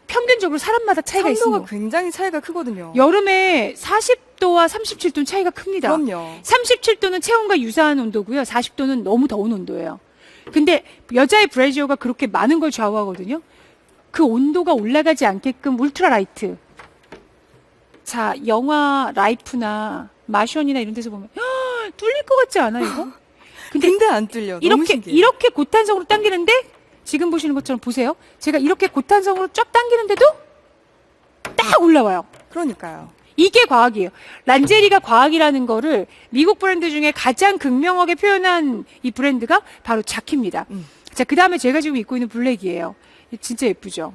S1: 평균적으로 사람마다 차이가 있는
S3: 3도가
S1: 거.
S3: 굉장히 차이가 크거든요.
S1: 여름에 40도와 37도는 차이가 큽니다.
S3: 그럼요.
S1: 37도는 체온과 유사한 온도고요. 40도는 너무 더운 온도예요. 근데 여자의 브래지어가 그렇게 많은 걸 좌우하거든요. 그 온도가 올라가지 않게끔 울트라 라이트. 자, 영화 라이프나 마션이나 이런 데서 보면 뚫릴 것 같지 않아 이거?
S3: 근데 안 뚫려. 너무 신기해.
S1: 이렇게 고탄성으로 당기는데 지금 보시는 것처럼 보세요. 제가 이렇게 고탄성으로 쫙 당기는데도 딱 올라와요.
S3: 그러니까요.
S1: 이게 과학이에요. 란제리가 과학이라는 거를 미국 브랜드 중에 가장 극명하게 표현한 이 브랜드가 바로 자키입니다. 자, 그 다음에 제가 지금 입고 있는 블랙이에요. 진짜 예쁘죠?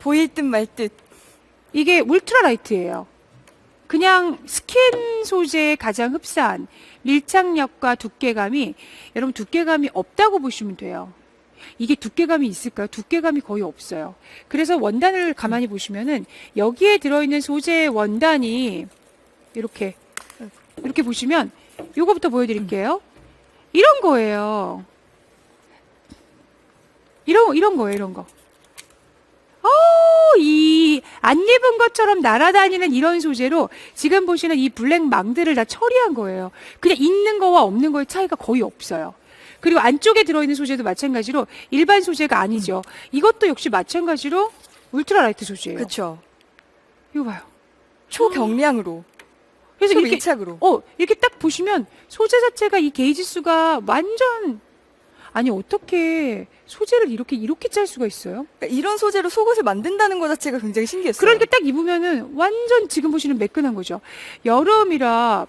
S3: 보일 듯 말 듯.
S1: 이게 울트라 라이트예요. 그냥 스킨 소재에 가장 흡사한 밀착력과 두께감이, 여러분 두께감이 없다고 보시면 돼요. 이게 두께감이 있을까요? 두께감이 거의 없어요. 그래서 원단을 가만히 보시면은 여기에 들어있는 소재의 원단이 이렇게 보시면 요거부터 보여드릴게요. 이런 거예요. 이런 거예요, 이런 거. 이 안 입은 것처럼 날아다니는 이런 소재로 지금 보시는 이 블랙 망들을 다 처리한 거예요. 그냥 있는 거와 없는 거의 차이가 거의 없어요. 그리고 안쪽에 들어있는 소재도 마찬가지로 일반 소재가 아니죠. 이것도 역시 마찬가지로 울트라 라이트 소재예요.
S3: 그렇죠.
S1: 이거 봐요.
S3: 초경량으로.
S1: 그래서 이렇게
S3: 초밀착으로.
S1: 이렇게 딱 보시면 소재 자체가 이 게이지 수가 완전, 아니 어떻게 소재를 이렇게 짤 수가 있어요?
S3: 그러니까 이런 소재로 속옷을 만든다는 것 자체가 굉장히 신기했어요.
S1: 그러니까 딱 입으면은 완전 지금 보시는 매끈한 거죠. 여름이라서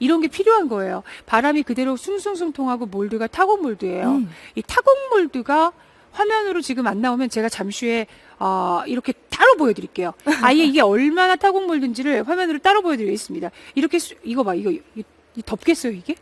S1: 이런 게 필요한 거예요. 바람이 그대로 숭숭숭 통하고 몰드가 타공 몰드예요. 이 타공 몰드가 화면으로 지금 안 나오면 제가 잠시 후에 이렇게 따로 보여드릴게요. 아예 이게 얼마나 타공 몰드인지를 화면으로 따로 보여드리겠습니다. 이렇게 이거 봐, 이거 덥겠어요 이게?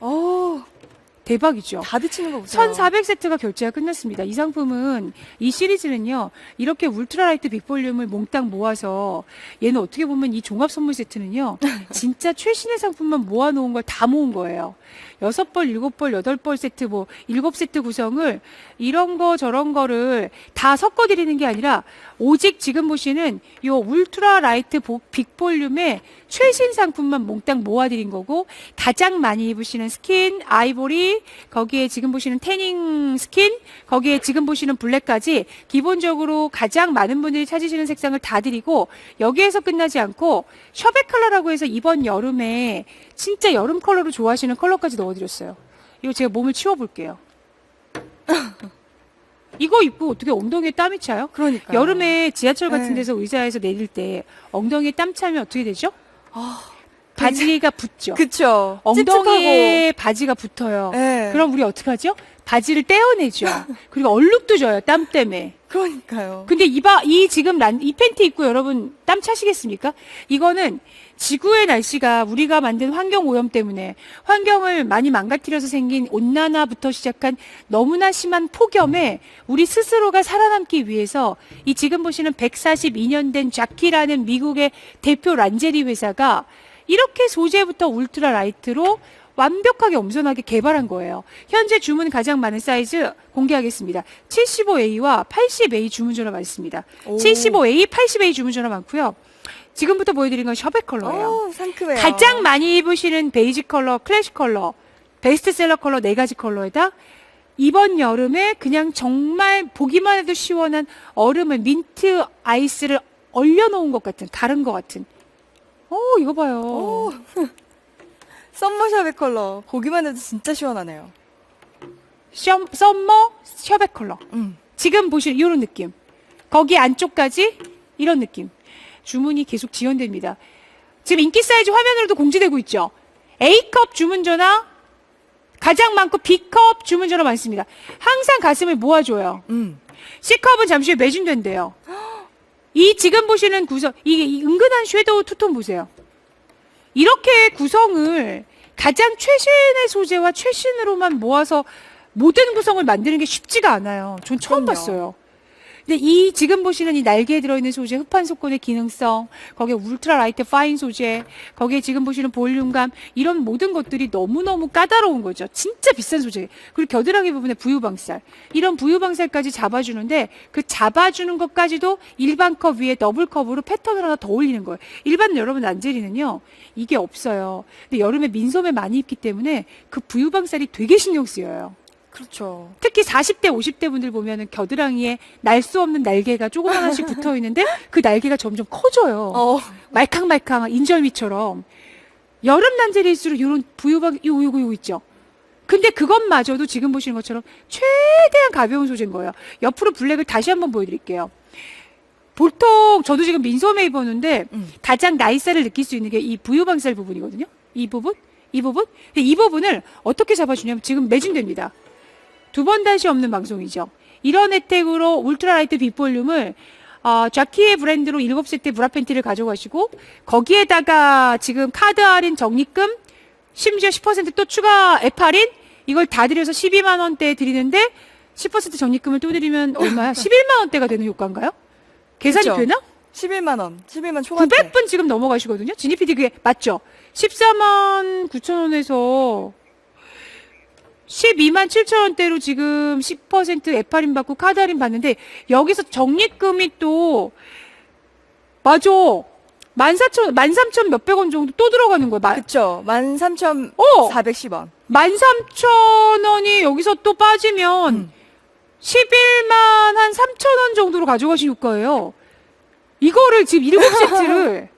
S1: 대박이죠.
S3: 다 비치는 거 보세요.
S1: 1,400세트가 결제가 끝났습니다. 이 상품은, 이 시리즈는요, 이렇게 울트라라이트 빅볼륨을 몽땅 모아서, 얘는 어떻게 보면 이 종합 선물 세트는요, 진짜 최신의 상품만 모아놓은 걸 다 모은 거예요. 6벌, 7벌, 8벌 세트, 7세트 구성을 이런 거 저런 거를 다 섞어드리는 게 아니라, 오직 지금 보시는 요 울트라라이트 빅볼륨의 최신 상품만 몽땅 모아드린 거고, 가장 많이 입으시는 스킨, 아이보리, 거기에 지금 보시는 태닝 스킨, 거기에 지금 보시는 블랙까지 기본적으로 가장 많은 분들이 찾으시는 색상을 다 드리고, 여기에서 끝나지 않고 셔벳 컬러라고 해서 이번 여름에 진짜 여름 컬러로 좋아하시는 컬러까지 넣어드렸어요. 이거 제가 몸을 치워볼게요. 이거 입고 어떻게 ong덩이에 땀이 차요?
S3: 그러니까요.
S1: 여름에 지하철 같은
S3: 네.
S1: 데서 의자에서 내릴 때 엉덩이에 땀 차면 어떻게 되죠? 바지가 붙죠.
S3: 그쵸.
S1: 엉덩이에 바지가 붙어요.
S3: 네.
S1: 그럼 우리 어떻게 하죠? 바지를 떼어내죠. 그리고 얼룩도 져요, 땀 때문에.
S3: 그러니까요.
S1: 근데 이 지금 이 팬티 입고 여러분 땀 차시겠습니까? 이거는 지구의 날씨가 우리가 만든 환경 오염 때문에 환경을 많이 망가뜨려서 생긴 온난화부터 시작한 너무나 심한 폭염에 우리 스스로가 살아남기 위해서 이 지금 보시는 142년 된 자키라는 미국의 대표 란제리 회사가 이렇게 소재부터 울트라 라이트로 완벽하게 엄선하게 개발한 거예요. 현재 주문 가장 많은 사이즈 공개하겠습니다. 75A와 80A 주문 전화가 있습니다. 75A, 80A 주문 전화 많고요. 지금부터 보여드린 건 셔벳 컬러예요.
S3: 상큼해요.
S1: 가장 많이 입으시는 베이지 컬러, 클래식 컬러, 베스트셀러 컬러 4가지 컬러에다 이번 여름에 그냥 정말 보기만 해도 시원한 얼음을 민트 아이스를 얼려놓은 것 같은, 가른 것 같은. 이거 봐요.
S3: 썸머샵의 컬러. 보기만 해도 진짜 시원하네요.
S1: 썸머 셔벳 컬러.
S3: 음.
S1: 지금 보시는 이런 느낌. 거기 안쪽까지 이런 느낌. 주문이 계속 지연됩니다. 지금 인기 사이즈 화면으로도 공지되고 있죠. A컵 주문 전화 가장 많고 B컵 주문 전화 많습니다. 항상 가슴을 모아줘요. C컵은 잠시 후에 매진된대요. 이 지금 보시는 구성, 이 은근한 섀도우 투톤 보세요. 이렇게 구성을 가장 최신의 소재와 최신으로만 모아서 모든 구성을 만드는 게 쉽지가 않아요. 전 처음
S3: 그럼요.
S1: 봤어요. 근데 이 지금 보시는 이 날개에 들어있는 소재, 흡판 속건의 기능성, 거기에 울트라 라이트 파인 소재, 거기에 지금 보시는 볼륨감, 이런 모든 것들이 너무너무 까다로운 거죠. 진짜 비싼 소재. 그리고 겨드랑이 부분에 부유방살. 이런 부유방살까지 잡아주는데 그 잡아주는 것까지도 일반 컵 위에 더블 컵으로 패턴을 하나 더 올리는 거예요. 일반 여러분 란제리는요, 이게 없어요. 근데 여름에 민소매 많이 입기 때문에 그 부유방살이 되게 신경 쓰여요.
S3: 그렇죠.
S1: 특히 40대, 50대 분들 보면은 겨드랑이에 날 수 없는 날개가 조금 하나씩 붙어 있는데 그 날개가 점점 커져요. 말캉말캉한 인절미처럼. 여름 난제리일수록 이런 부유방, 요거 있죠. 근데 그것마저도 지금 보시는 것처럼 최대한 가벼운 소재인 거예요. 옆으로 블랙을 다시 한번 보여드릴게요. 보통 저도 지금 민소매 입었는데 가장 나이살을 느낄 수 있는 게 이 부유방살 부분이거든요. 이 부분. 근데 이 부분을 어떻게 잡아주냐면 지금 매진됩니다. 두 번 다시 없는 방송이죠. 이런 혜택으로 울트라라이트 빅볼륨을 자키의 브랜드로 7세트 브라 팬티를 가져가시고 거기에다가 지금 카드 할인 적립금 심지어 10%또 추가 앱 할인 이걸 다 드려서 12만 원대에 드리는데 10% 적립금을 또 드리면 얼마야? 11만 원대가 되는 효과인가요? 계산이
S3: 그쵸.
S1: 되나?
S3: 11만 원. 11만 초반대.
S1: 900분 지금 넘어가시거든요. 지니 PD 그게 맞죠? 14만 9천 원에서 12만 7천 원대로 지금 10% 앱 할인 받고 카드 할인 받는데 여기서 적립금이 또 맞아. 13,000 몇백 원 정도 또 들어가는 거야.
S3: 그쵸.
S1: 13,410원.
S3: 13,410원.
S1: 13,000원이 여기서 또 빠지면 11만 한 3천 원 정도로 가져가신 효과예요. 이거를 지금 7세트를
S3: 오늘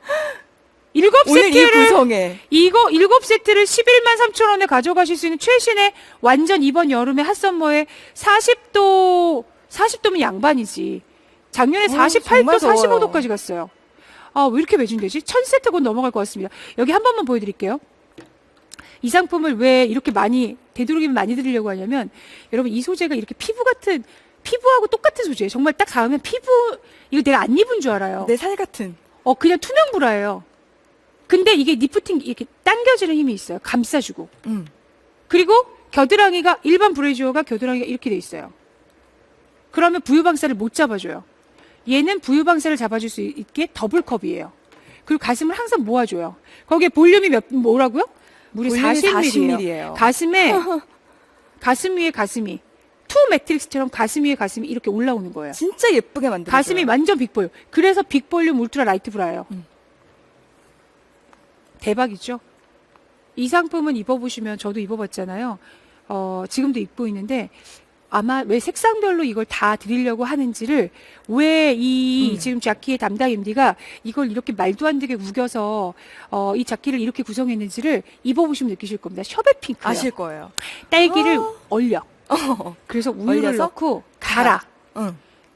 S3: 이 구성에.
S1: 이거 7세트를 11만 3천 원에 가져가실 수 있는 최신의 완전 이번 여름에 핫썸머에 40도면 양반이지. 작년에 48도,
S3: 정말 더워요.
S1: 45도까지 갔어요. 아, 왜 이렇게 매진되지? 1000세트 곧 넘어갈 것 같습니다. 여기 한 번만 보여드릴게요. 이 상품을 왜 이렇게 많이, 되도록이면 많이 드리려고 하냐면, 여러분 이 소재가 이렇게 피부하고 똑같은 소재예요. 정말 딱 닿으면 이거 내가 안 입은 줄 알아요.
S3: 내 살 같은.
S1: 그냥 투명 브라예요. 근데 이게 리프팅, 이렇게 당겨지는 힘이 있어요. 감싸주고. 그리고 겨드랑이가, 일반 브래지어가 겨드랑이가 이렇게 돼 있어요. 그러면 부유방살을 못 잡아줘요. 얘는 부유방살을 잡아줄 수 있게 더블컵이에요. 그리고 가슴을 항상 모아줘요. 거기에 볼륨이 뭐라고요? 무려
S3: 볼륨이
S1: 40ml예요.
S3: 40ml 예요.
S1: 가슴 위에 가슴이. 투 매트릭스처럼 가슴 위에 가슴이 이렇게 올라오는 거예요.
S3: 진짜 예쁘게 만들어요.
S1: 가슴이 완전 빅볼륨. 그래서 빅볼륨 울트라 라이트 브라예요. 대박이죠? 이 상품은 입어보시면 저도 입어봤잖아요. 지금도 입고 있는데 아마 왜 색상별로 이걸 다 드리려고 하는지를 왜 지금 자키의 담당 MD가 이걸 이렇게 말도 안 되게 우겨서 이 자키를 이렇게 구성했는지를 입어보시면 느끼실 겁니다. 셔벳 핑크예요.
S3: 아실 거예요.
S1: 딸기를 얼려. 그래서 우유를
S3: 얼려서
S1: 넣고 갈아.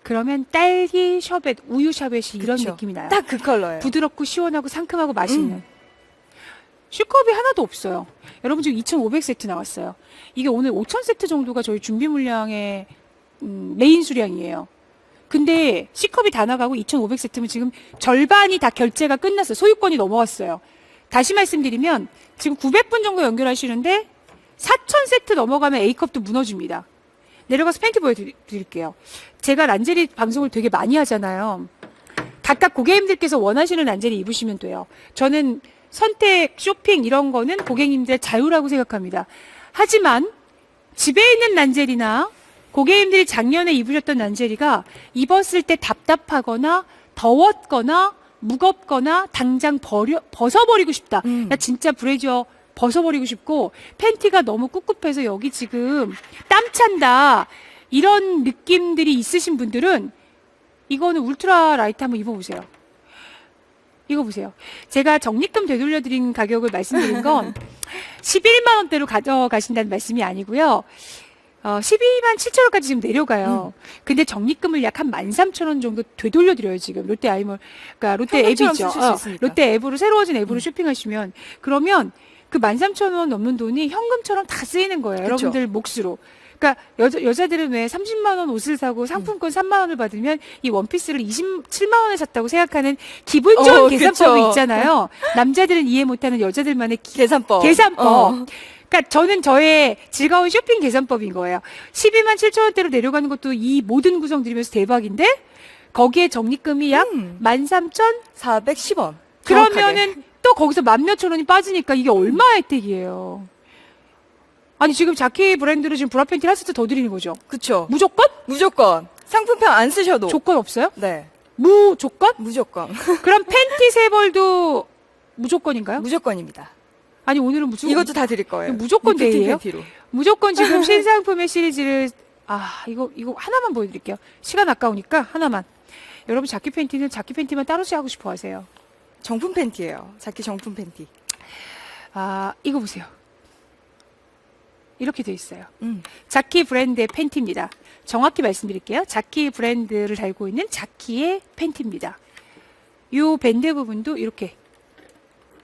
S1: 그러면 딸기 셔벳, 우유 셔벳이 이런
S3: 그쵸.
S1: 느낌이 나요.
S3: 딱 그 컬러예요.
S1: 부드럽고 시원하고 상큼하고 맛있는. C컵이 하나도 없어요. 여러분 지금 2,500세트 나왔어요. 이게 오늘 5,000세트 정도가 저희 준비 물량의 메인 수량이에요. 근데 C컵이 다 나가고 2,500세트면 지금 절반이 다 결제가 끝났어요. 소유권이 넘어왔어요. 다시 말씀드리면 지금 900분 정도 연결하시는데 4,000세트 넘어가면 A컵도 무너집니다. 내려가서 팬티 보여드릴게요. 제가 란제리 방송을 되게 많이 하잖아요. 각각 고객님들께서 원하시는 란제리 입으시면 돼요. 저는 선택, 쇼핑 이런 거는 고객님들의 자유라고 생각합니다. 하지만 집에 있는 란제리나 고객님들이 작년에 입으셨던 란제리가 입었을 때 답답하거나 더웠거나 무겁거나 당장 벗어버리고 싶다. 나 진짜 브래지어 벗어버리고 싶고 팬티가 너무 꿉꿉해서 여기 지금 땀 찬다. 이런 느낌들이 있으신 분들은 이거는 울트라 라이트 한번 입어보세요. 이거 보세요. 제가 적립금 되돌려드린 가격을 말씀드린 건 11만 원대로 가져가신다는 말씀이 아니고요. 12만 7천 원까지 지금 내려가요. 근데 적립금을 약 한 13,000원 정도 되돌려드려요, 지금. 롯데 아이몰. 그러니까 롯데 앱이죠.
S3: 쓰실 수 있으니까.
S1: 롯데 앱으로, 새로워진 앱으로 쇼핑하시면. 그러면 그 13,000원 넘는 돈이 현금처럼 다 쓰이는 거예요.
S3: 그쵸.
S1: 여러분들 몫으로. 그러니까 여자들은 왜 30만 원 옷을 사고 상품권 3만 원을 받으면 이 원피스를 27만 원에 샀다고 생각하는 기본적인 계산법이
S3: 그쵸.
S1: 있잖아요. 남자들은 이해 못하는 여자들만의
S3: 계산법.
S1: 계산법. 그러니까 저는 저의 즐거운 쇼핑 계산법인 거예요. 12만 7천 원대로 내려가는 것도 이 모든 구성 들이면서 대박인데 거기에 적립금이 약 13,410원.
S3: 410원.
S1: 그러면은 또 거기서 만 몇천 원이 빠지니까 이게 얼마 혜택이에요. 아니 지금 자키 브랜드로 지금 브라 팬티 한 세트 더 드리는 거죠.
S3: 그쵸.
S1: 무조건?
S3: 무조건. 상품평 안 쓰셔도.
S1: 조건 없어요?
S3: 네.
S1: 무조건?
S3: 무조건.
S1: 그럼 팬티 세 벌도 무조건인가요?
S3: 무조건입니다.
S1: 아니 오늘은 무슨
S3: 이것도 다 드릴 거예요.
S1: 무조건
S3: 리프팅
S1: 데이예요?
S3: 팬티로.
S1: 무조건 지금 신상품의 시리즈를 이거 하나만 보여드릴게요. 시간 아까우니까 하나만. 여러분 자키 팬티는 자키 팬티만 따로 하고 싶어 하세요.
S3: 정품 팬티예요. 자키 정품 팬티.
S1: 이거 보세요. 이렇게 돼 있어요.
S3: 음.
S1: 자키 브랜드의 팬티입니다. 정확히 말씀드릴게요. 자키 브랜드를 달고 있는 자키의 팬티입니다. 요 밴드 부분도 이렇게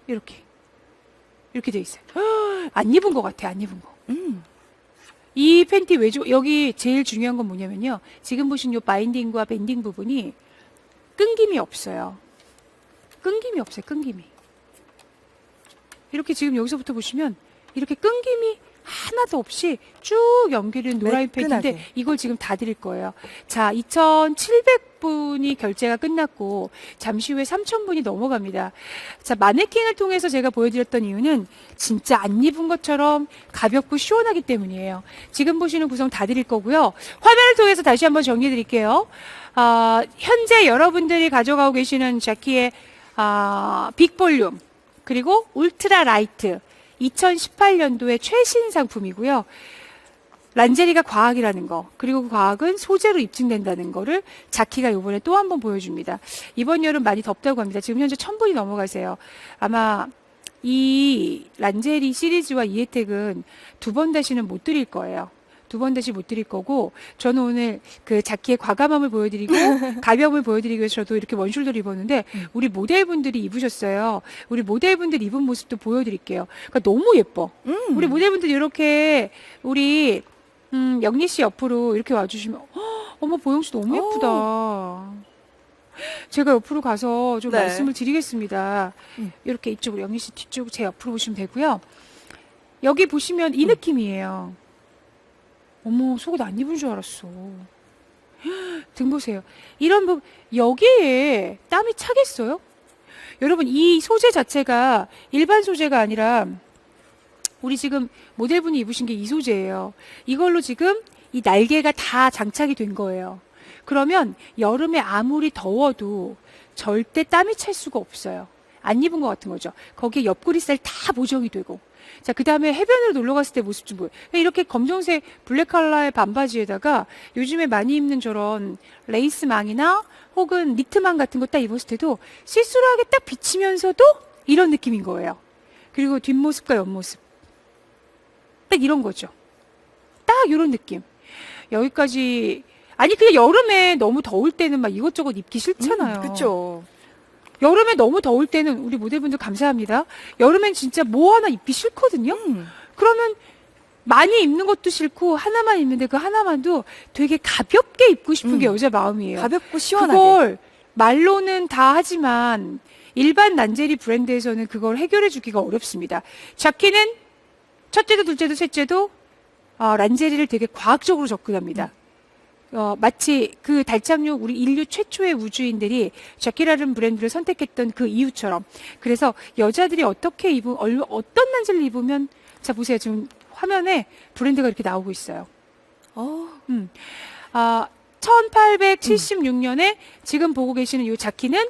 S1: 돼 있어요. 안 입은 것 같아, 안 입은 거. 이 팬티 여기 제일 중요한 건 뭐냐면요. 지금 보신 요 바인딩과 밴딩 부분이 끈김이 없어요. 끈김이. 이렇게 지금 여기서부터 보시면 이렇게 끈김이 하나도 없이 쭉 연결된 노라인
S3: 매끈하게.
S1: 팬티인데 이걸 지금 다 드릴 거예요. 자, 2,700분이 결제가 끝났고 잠시 후에 3,000분이 넘어갑니다. 자, 마네킹을 통해서 제가 보여드렸던 이유는 진짜 안 입은 것처럼 가볍고 시원하기 때문이에요. 지금 보시는 구성 다 드릴 거고요. 화면을 통해서 다시 한번 정리해 드릴게요. 현재 여러분들이 가져가고 계시는 자키의 빅볼륨 그리고 울트라 라이트 2018년도의 최신 상품이고요. 란제리가 과학이라는 거, 그리고 그 과학은 소재로 입증된다는 거를 자키가 이번에 또 한 번 보여줍니다. 이번 여름 많이 덥다고 합니다. 지금 현재 1,000분이 넘어가세요. 아마 이 란제리 시리즈와 이 혜택은 두 번 다시는 못 드릴 거예요. 두 번 다시 못 드릴 거고, 저는 오늘 그 자키의 과감함을 보여드리고 가벼움을 보여드리기 위해서 저도 이렇게 원숄더를 입었는데 우리 모델분들이 입으셨어요. 우리 모델분들 입은 모습도 보여드릴게요. 그러니까 너무 예뻐. 우리 모델분들 이렇게 우리 영리 씨 옆으로 이렇게 와주시면 어머 보영 씨 너무 예쁘다. 제가 옆으로 가서 좀
S3: 네.
S1: 말씀을 드리겠습니다. 이렇게 이쪽으로 영리 씨 뒤쪽 제 옆으로 보시면 되고요. 여기 보시면 이 느낌이에요. 어머 속옷 안 입은 줄 알았어. 등 보세요. 이런 부분 여기에 땀이 차겠어요? 여러분 이 소재 자체가 일반 소재가 아니라 우리 지금 모델분이 입으신 게 이 소재예요. 이걸로 지금 이 날개가 다 장착이 된 거예요. 그러면 여름에 아무리 더워도 절대 땀이 찰 수가 없어요. 안 입은 것 같은 거죠. 거기에 옆구리살 다 보정이 되고. 자, 그 다음에 해변으로 놀러 갔을 때 모습 좀 보여요. 이렇게 검정색 블랙 컬러의 반바지에다가 요즘에 많이 입는 저런 레이스망이나 혹은 니트망 같은 거 딱 입었을 때도 시스루하게 딱 비치면서도 이런 느낌인 거예요. 그리고 뒷모습과 옆모습. 딱 이런 거죠. 딱 이런 느낌. 여기까지. 아니, 그냥 여름에 너무 더울 때는 막 이것저것 입기 싫잖아요.
S3: 그쵸.
S1: 여름에 너무 더울 때는 우리 모델분들 감사합니다. 여름엔 진짜 뭐 하나 입기 싫거든요. 그러면 많이 입는 것도 싫고 하나만 입는데 그 하나만도 되게 가볍게 입고 싶은 게 여자 마음이에요.
S3: 가볍고 시원하게.
S1: 그걸 말로는 다 하지만 일반 란제리 브랜드에서는 그걸 해결해 주기가 어렵습니다. 자키는 첫째도 둘째도 셋째도 란제리를 되게 과학적으로 접근합니다. 마치 그 달착륙 우리 인류 최초의 우주인들이 자키라는 브랜드를 선택했던 그 이유처럼. 그래서 여자들이 어떻게 어떤 란제리를 입으면, 자 보세요. 지금 화면에 브랜드가 이렇게 나오고 있어요. 1876년에 지금 보고 계시는 이 자키는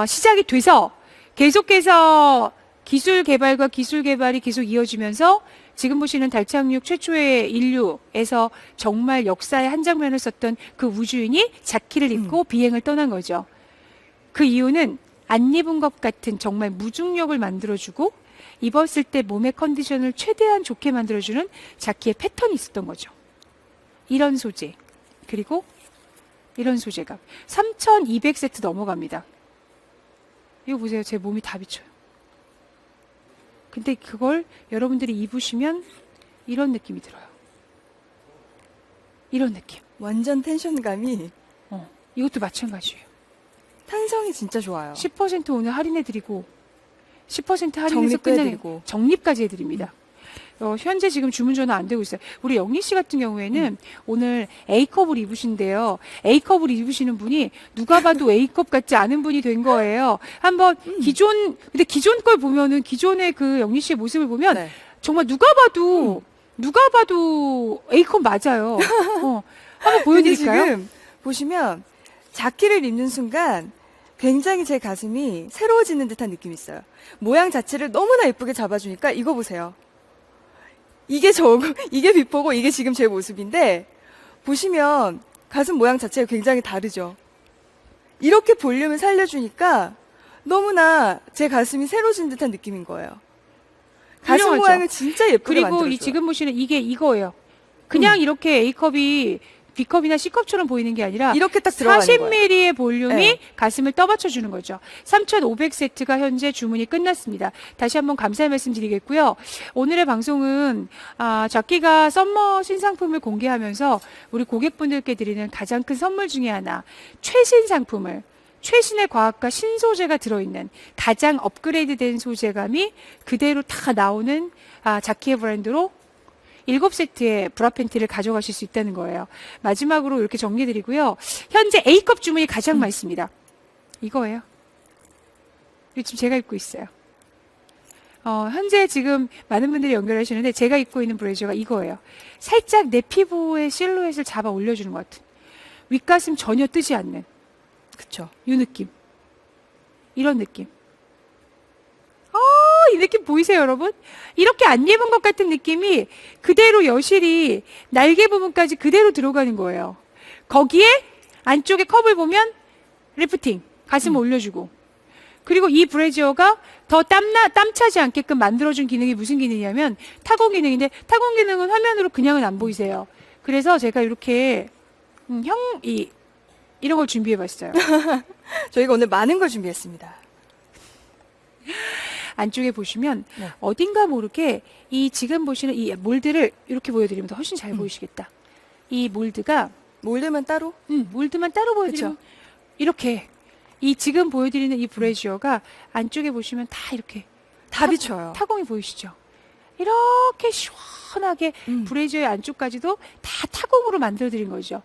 S1: 시작이 돼서 계속해서 기술 개발이 계속 이어지면서 지금 보시는 달착륙 최초의 인류에서 정말 역사의 한 장면을 썼던 그 우주인이 자키를 입고 비행을 떠난 거죠. 그 이유는 안 입은 것 같은 정말 무중력을 만들어주고 입었을 때 몸의 컨디션을 최대한 좋게 만들어주는 자키의 패턴이 있었던 거죠. 이런 소재, 그리고 이런 소재감. 3,200세트 넘어갑니다. 이거 보세요. 제 몸이 다 비쳐요. 근데 그걸 여러분들이 입으시면 이런 느낌이 들어요. 이런 느낌.
S3: 완전 텐션감이
S1: 이것도 마찬가지예요.
S3: 탄성이 진짜 좋아요.
S1: 10% 오늘 할인해드리고 10% 할인해서
S3: 적립도
S1: 끝나는
S3: 해드리고.
S1: 적립까지 해드립니다. 현재 지금 주문 전화 안 되고 있어요. 우리 영리 씨 같은 경우에는 오늘 A컵을 입으신대요. A컵을 입으시는 분이 누가 봐도 A컵 같지 않은 분이 된 거예요. 한번 근데 기존 걸 보면은 기존의 그 영리 씨의 모습을 보면
S3: 네.
S1: 정말 누가 봐도 A컵 맞아요. 한번
S3: 근데
S1: 보여드릴까요?
S3: 지금 보시면 자키를 입는 순간 굉장히 제 가슴이 새로워지는 듯한 느낌이 있어요. 모양 자체를 너무나 예쁘게 잡아주니까 이거 보세요. 이게 비포고 이게 지금 제 모습인데 보시면 가슴 모양 자체가 굉장히 다르죠. 이렇게 볼륨을 살려주니까 너무나 제 가슴이 새로워진 듯한 느낌인 거예요. 가슴
S1: 훌륭하죠.
S3: 모양을 진짜 예쁘게
S1: 그리고
S3: 만들어줘요.
S1: 이 지금 보시는 이게 이거예요. 그냥 이렇게 A컵이 B컵이나 C컵처럼 보이는 게 아니라
S3: 이렇게 딱 들어가는 거예요.
S1: 40ml의 볼륨이
S3: 네.
S1: 가슴을 떠받쳐 주는 거죠. 3,500세트가 현재 주문이 끝났습니다. 다시 한번 감사의 말씀 드리겠고요. 오늘의 방송은 자키가 썸머 신상품을 공개하면서 우리 고객분들께 드리는 가장 큰 선물 중에 하나, 최신 상품을 최신의 과학과 신소재가 들어있는 가장 업그레이드된 소재감이 그대로 다 나오는 자키의 브랜드로 7세트의 브라 팬티를 가져가실 수 있다는 거예요. 마지막으로 이렇게 정리해드리고요. 현재 A컵 주문이 가장 많습니다. 이거예요. 이거 지금 제가 입고 있어요. 현재 지금 많은 분들이 연결하시는데 제가 입고 있는 브래지어가 이거예요. 살짝 내 피부의 실루엣을 잡아 올려주는 것 같은. 윗가슴 전혀 뜨지 않는.
S3: 그쵸.
S1: 이 느낌. 이런 느낌. 이 느낌 보이세요, 여러분? 이렇게 안 입은 것 같은 느낌이 그대로 여실히 날개 부분까지 그대로 들어가는 거예요. 거기에 안쪽에 컵을 보면 리프팅, 가슴 올려주고. 그리고 이 브래지어가 더 땀 차지 않게끔 만들어준 기능이 무슨 기능이냐면 타공 기능인데 타공 기능은 화면으로 그냥은 안 보이세요. 그래서 제가 이렇게 이런 걸 준비해봤어요.
S3: 저희가 오늘 많은 걸 준비했습니다.
S1: 안쪽에 보시면
S3: 네.
S1: 어딘가 모르게 이 지금 보시는 이 몰드를 이렇게 보여드리면 더 훨씬 잘 보이시겠다. 이 몰드가
S3: 몰드만 따로?
S1: 몰드만 따로 보여드리면
S3: 그쵸.
S1: 이렇게 이 지금 보여드리는 이 브래지어가 안쪽에 보시면 다 이렇게
S3: 다 비춰요.
S1: 타공이 보이시죠? 이렇게 시원하게
S3: 음.
S1: 브래지어의 안쪽까지도 다 타공으로 만들어드린 거죠.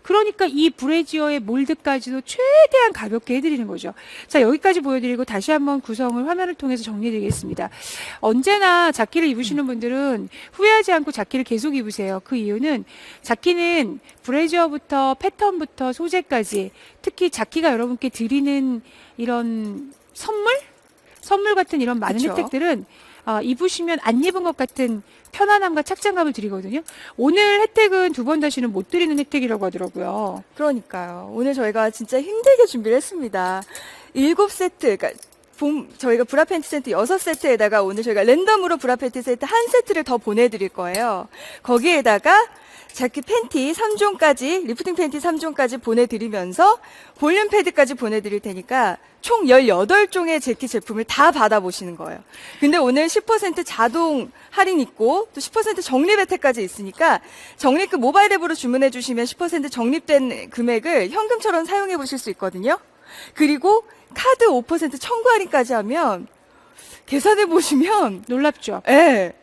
S1: 그러니까 이 브래지어의 몰드까지도 최대한 가볍게 해드리는 거죠. 자, 여기까지 보여드리고 다시 한번 구성을 화면을 통해서 정리해드리겠습니다. 언제나 자키를 입으시는 분들은 후회하지 않고 자키를 계속 입으세요. 그 이유는 자키는 브래지어부터 패턴부터 소재까지 특히 자키가 여러분께 드리는 이런 선물 같은 이런 많은
S3: 그쵸.
S1: 혜택들은 입으시면 안 입은 것 같은 편안함과 착장감을 드리거든요. 오늘 혜택은 두 번 다시는 못 드리는 혜택이라고 하더라고요.
S3: 그러니까요. 오늘 저희가 진짜 힘들게 준비를 했습니다. 7세트, 그러니까 저희가 브라 팬티 세트 6세트에다가 오늘 저희가 랜덤으로 브라 팬티 세트 한 세트를 더 보내드릴 거예요. 거기에다가 자키 팬티 3종까지, 리프팅 팬티 3종까지 보내드리면서 볼륨 패드까지 보내드릴 테니까 총 18종의 재킷 제품을 다 받아보시는 거예요. 근데 오늘 10% 자동 할인 있고 또 10% 적립 혜택까지 있으니까 적립금 모바일 앱으로 주문해 주시면 10% 적립된 금액을 현금처럼 사용해 보실 수 있거든요. 그리고 카드 5% 청구 할인까지 하면 계산해 보시면
S1: 놀랍죠?
S3: 예.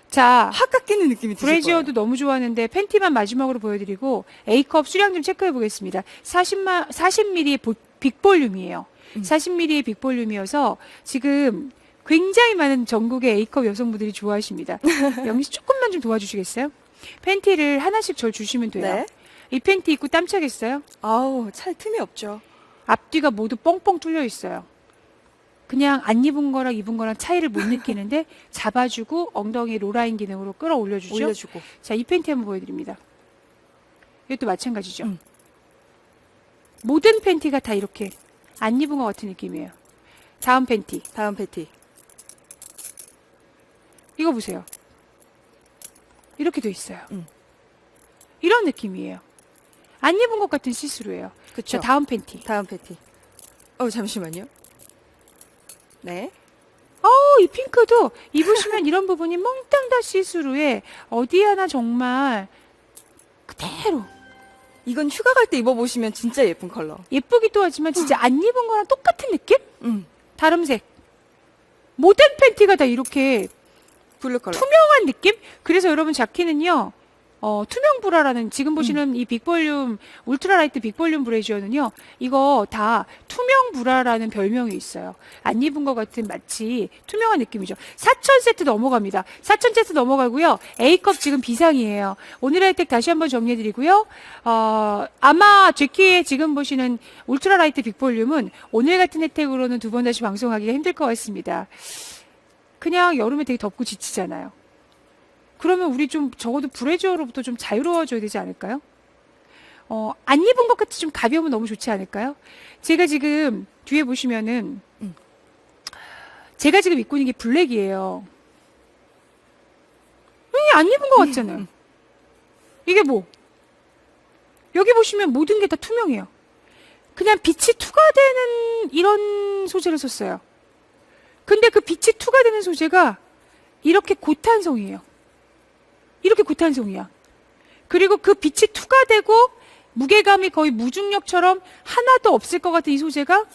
S1: 자,
S3: 확 깎이는 느낌이 드실 거예요.
S1: 브래지어도 너무 좋았는데 팬티만 마지막으로 보여드리고 A컵 수량 좀 체크해 보겠습니다. 40ml의 빅볼륨이에요. 40ml의 빅볼륨이어서 지금 굉장히 많은 전국의 A컵 여성분들이 좋아하십니다. 영희 씨 조금만 좀 도와주시겠어요? 팬티를 하나씩 절 주시면 돼요.
S3: 네.
S1: 이 팬티 입고 땀 차겠어요?
S3: 아우, 찰 틈이 없죠.
S1: 앞뒤가 모두 뻥뻥 뚫려 있어요. 그냥 안 입은 거랑 입은 거랑 차이를 못 느끼는데 잡아주고 엉덩이 로라인 기능으로 끌어올려주죠.
S3: 올려주고.
S1: 자, 이 팬티 한번 보여드립니다. 이것도 마찬가지죠.
S3: 음.
S1: 모든 팬티가 다 이렇게 안 입은 것 같은 느낌이에요. 다음 팬티.
S3: 다음 팬티.
S1: 이거 보세요. 이렇게 돼 있어요.
S3: 음.
S1: 이런 느낌이에요. 안 입은 것 같은 시스루예요.
S3: 그쵸.
S1: 자, 다음 팬티.
S3: 다음 팬티. 잠시만요. 네.
S1: 이 핑크도 입으시면 이런 부분이 몽땅 다 시스루에 어디 하나 정말 그대로
S3: 이건 휴가 갈 때 입어보시면 진짜 예쁜 컬러.
S1: 예쁘기도 하지만 진짜 안 입은 거랑 똑같은 느낌?
S3: 음,
S1: 다름색. 모든 팬티가 다 이렇게
S3: 블루 컬러.
S1: 투명한 느낌? 그래서 여러분 자키는요, 투명 브라라는 지금 보시는 이 빅볼륨, 울트라라이트 빅볼륨 브래지어는요, 이거 다 투명 브라라는 별명이 있어요. 안 입은 것 같은 마치 투명한 느낌이죠. 4,000세트 넘어갑니다. 4,000세트 넘어가고요. A컵 지금 비상이에요. 오늘의 혜택 다시 한번 정리해드리고요. 아마 제키의 지금 보시는 울트라라이트 빅볼륨은 오늘 같은 혜택으로는 두 번 다시 방송하기가 힘들 것 같습니다. 그냥 여름에 되게 덥고 지치잖아요. 그러면 우리 좀 적어도 브래지어로부터 좀 자유로워져야 되지 않을까요? 안 입은 것 같이 좀 가벼우면 너무 좋지 않을까요? 제가 지금 뒤에 보시면은 제가 지금 입고 있는 게 블랙이에요. 안 입은 것 같잖아요. 이게 뭐? 여기 보시면 모든 게 다 투명해요. 그냥 빛이 투과되는 이런 소재를 썼어요. 근데 그 빛이 투과되는 소재가 이렇게 고탄성이에요. 이렇게 고탄성이야. 그리고 그 빛이 투과되고 무게감이 거의 무중력처럼 하나도 없을 것 같은 이 소재가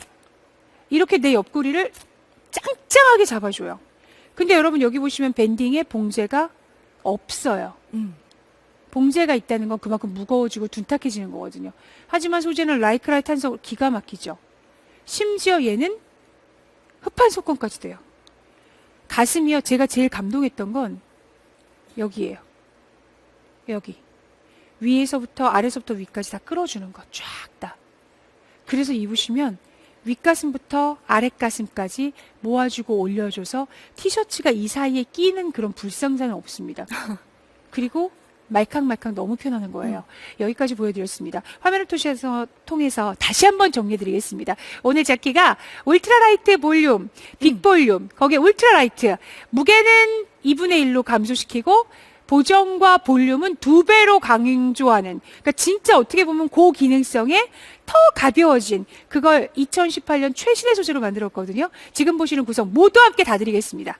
S1: 이렇게 내 옆구리를 짱짱하게 잡아줘요. 근데 여러분 여기 보시면 밴딩에 봉제가 없어요. 봉제가 있다는 건 그만큼 무거워지고 둔탁해지는 거거든요. 하지만 소재는 라이크라이 탄성 기가 막히죠. 심지어 얘는 흡판 속건까지 돼요. 가슴이요. 제가 제일 감동했던 건 여기예요. 여기. 위에서부터 아래서부터 위까지 다 끌어주는 거. 쫙 다. 그래서 입으시면 윗가슴부터 아랫가슴까지 모아주고 올려줘서 티셔츠가 이 사이에 끼는 그런 불상사는 없습니다. 그리고 말캉말캉 너무 편안한 거예요. 여기까지 보여드렸습니다. 화면을 통해서 다시 한번 정리해드리겠습니다. 오늘 자키가 울트라라이트 볼륨, 빅볼륨, 거기에 울트라라이트, 무게는 2분의 1로 감소시키고 보정과 볼륨은 2배로 강조하는, 그러니까 진짜 어떻게 보면 고기능성에 더 가벼워진 그걸 2018년 최신의 소재로 만들었거든요. 지금 보시는 구성 모두 함께 다 드리겠습니다.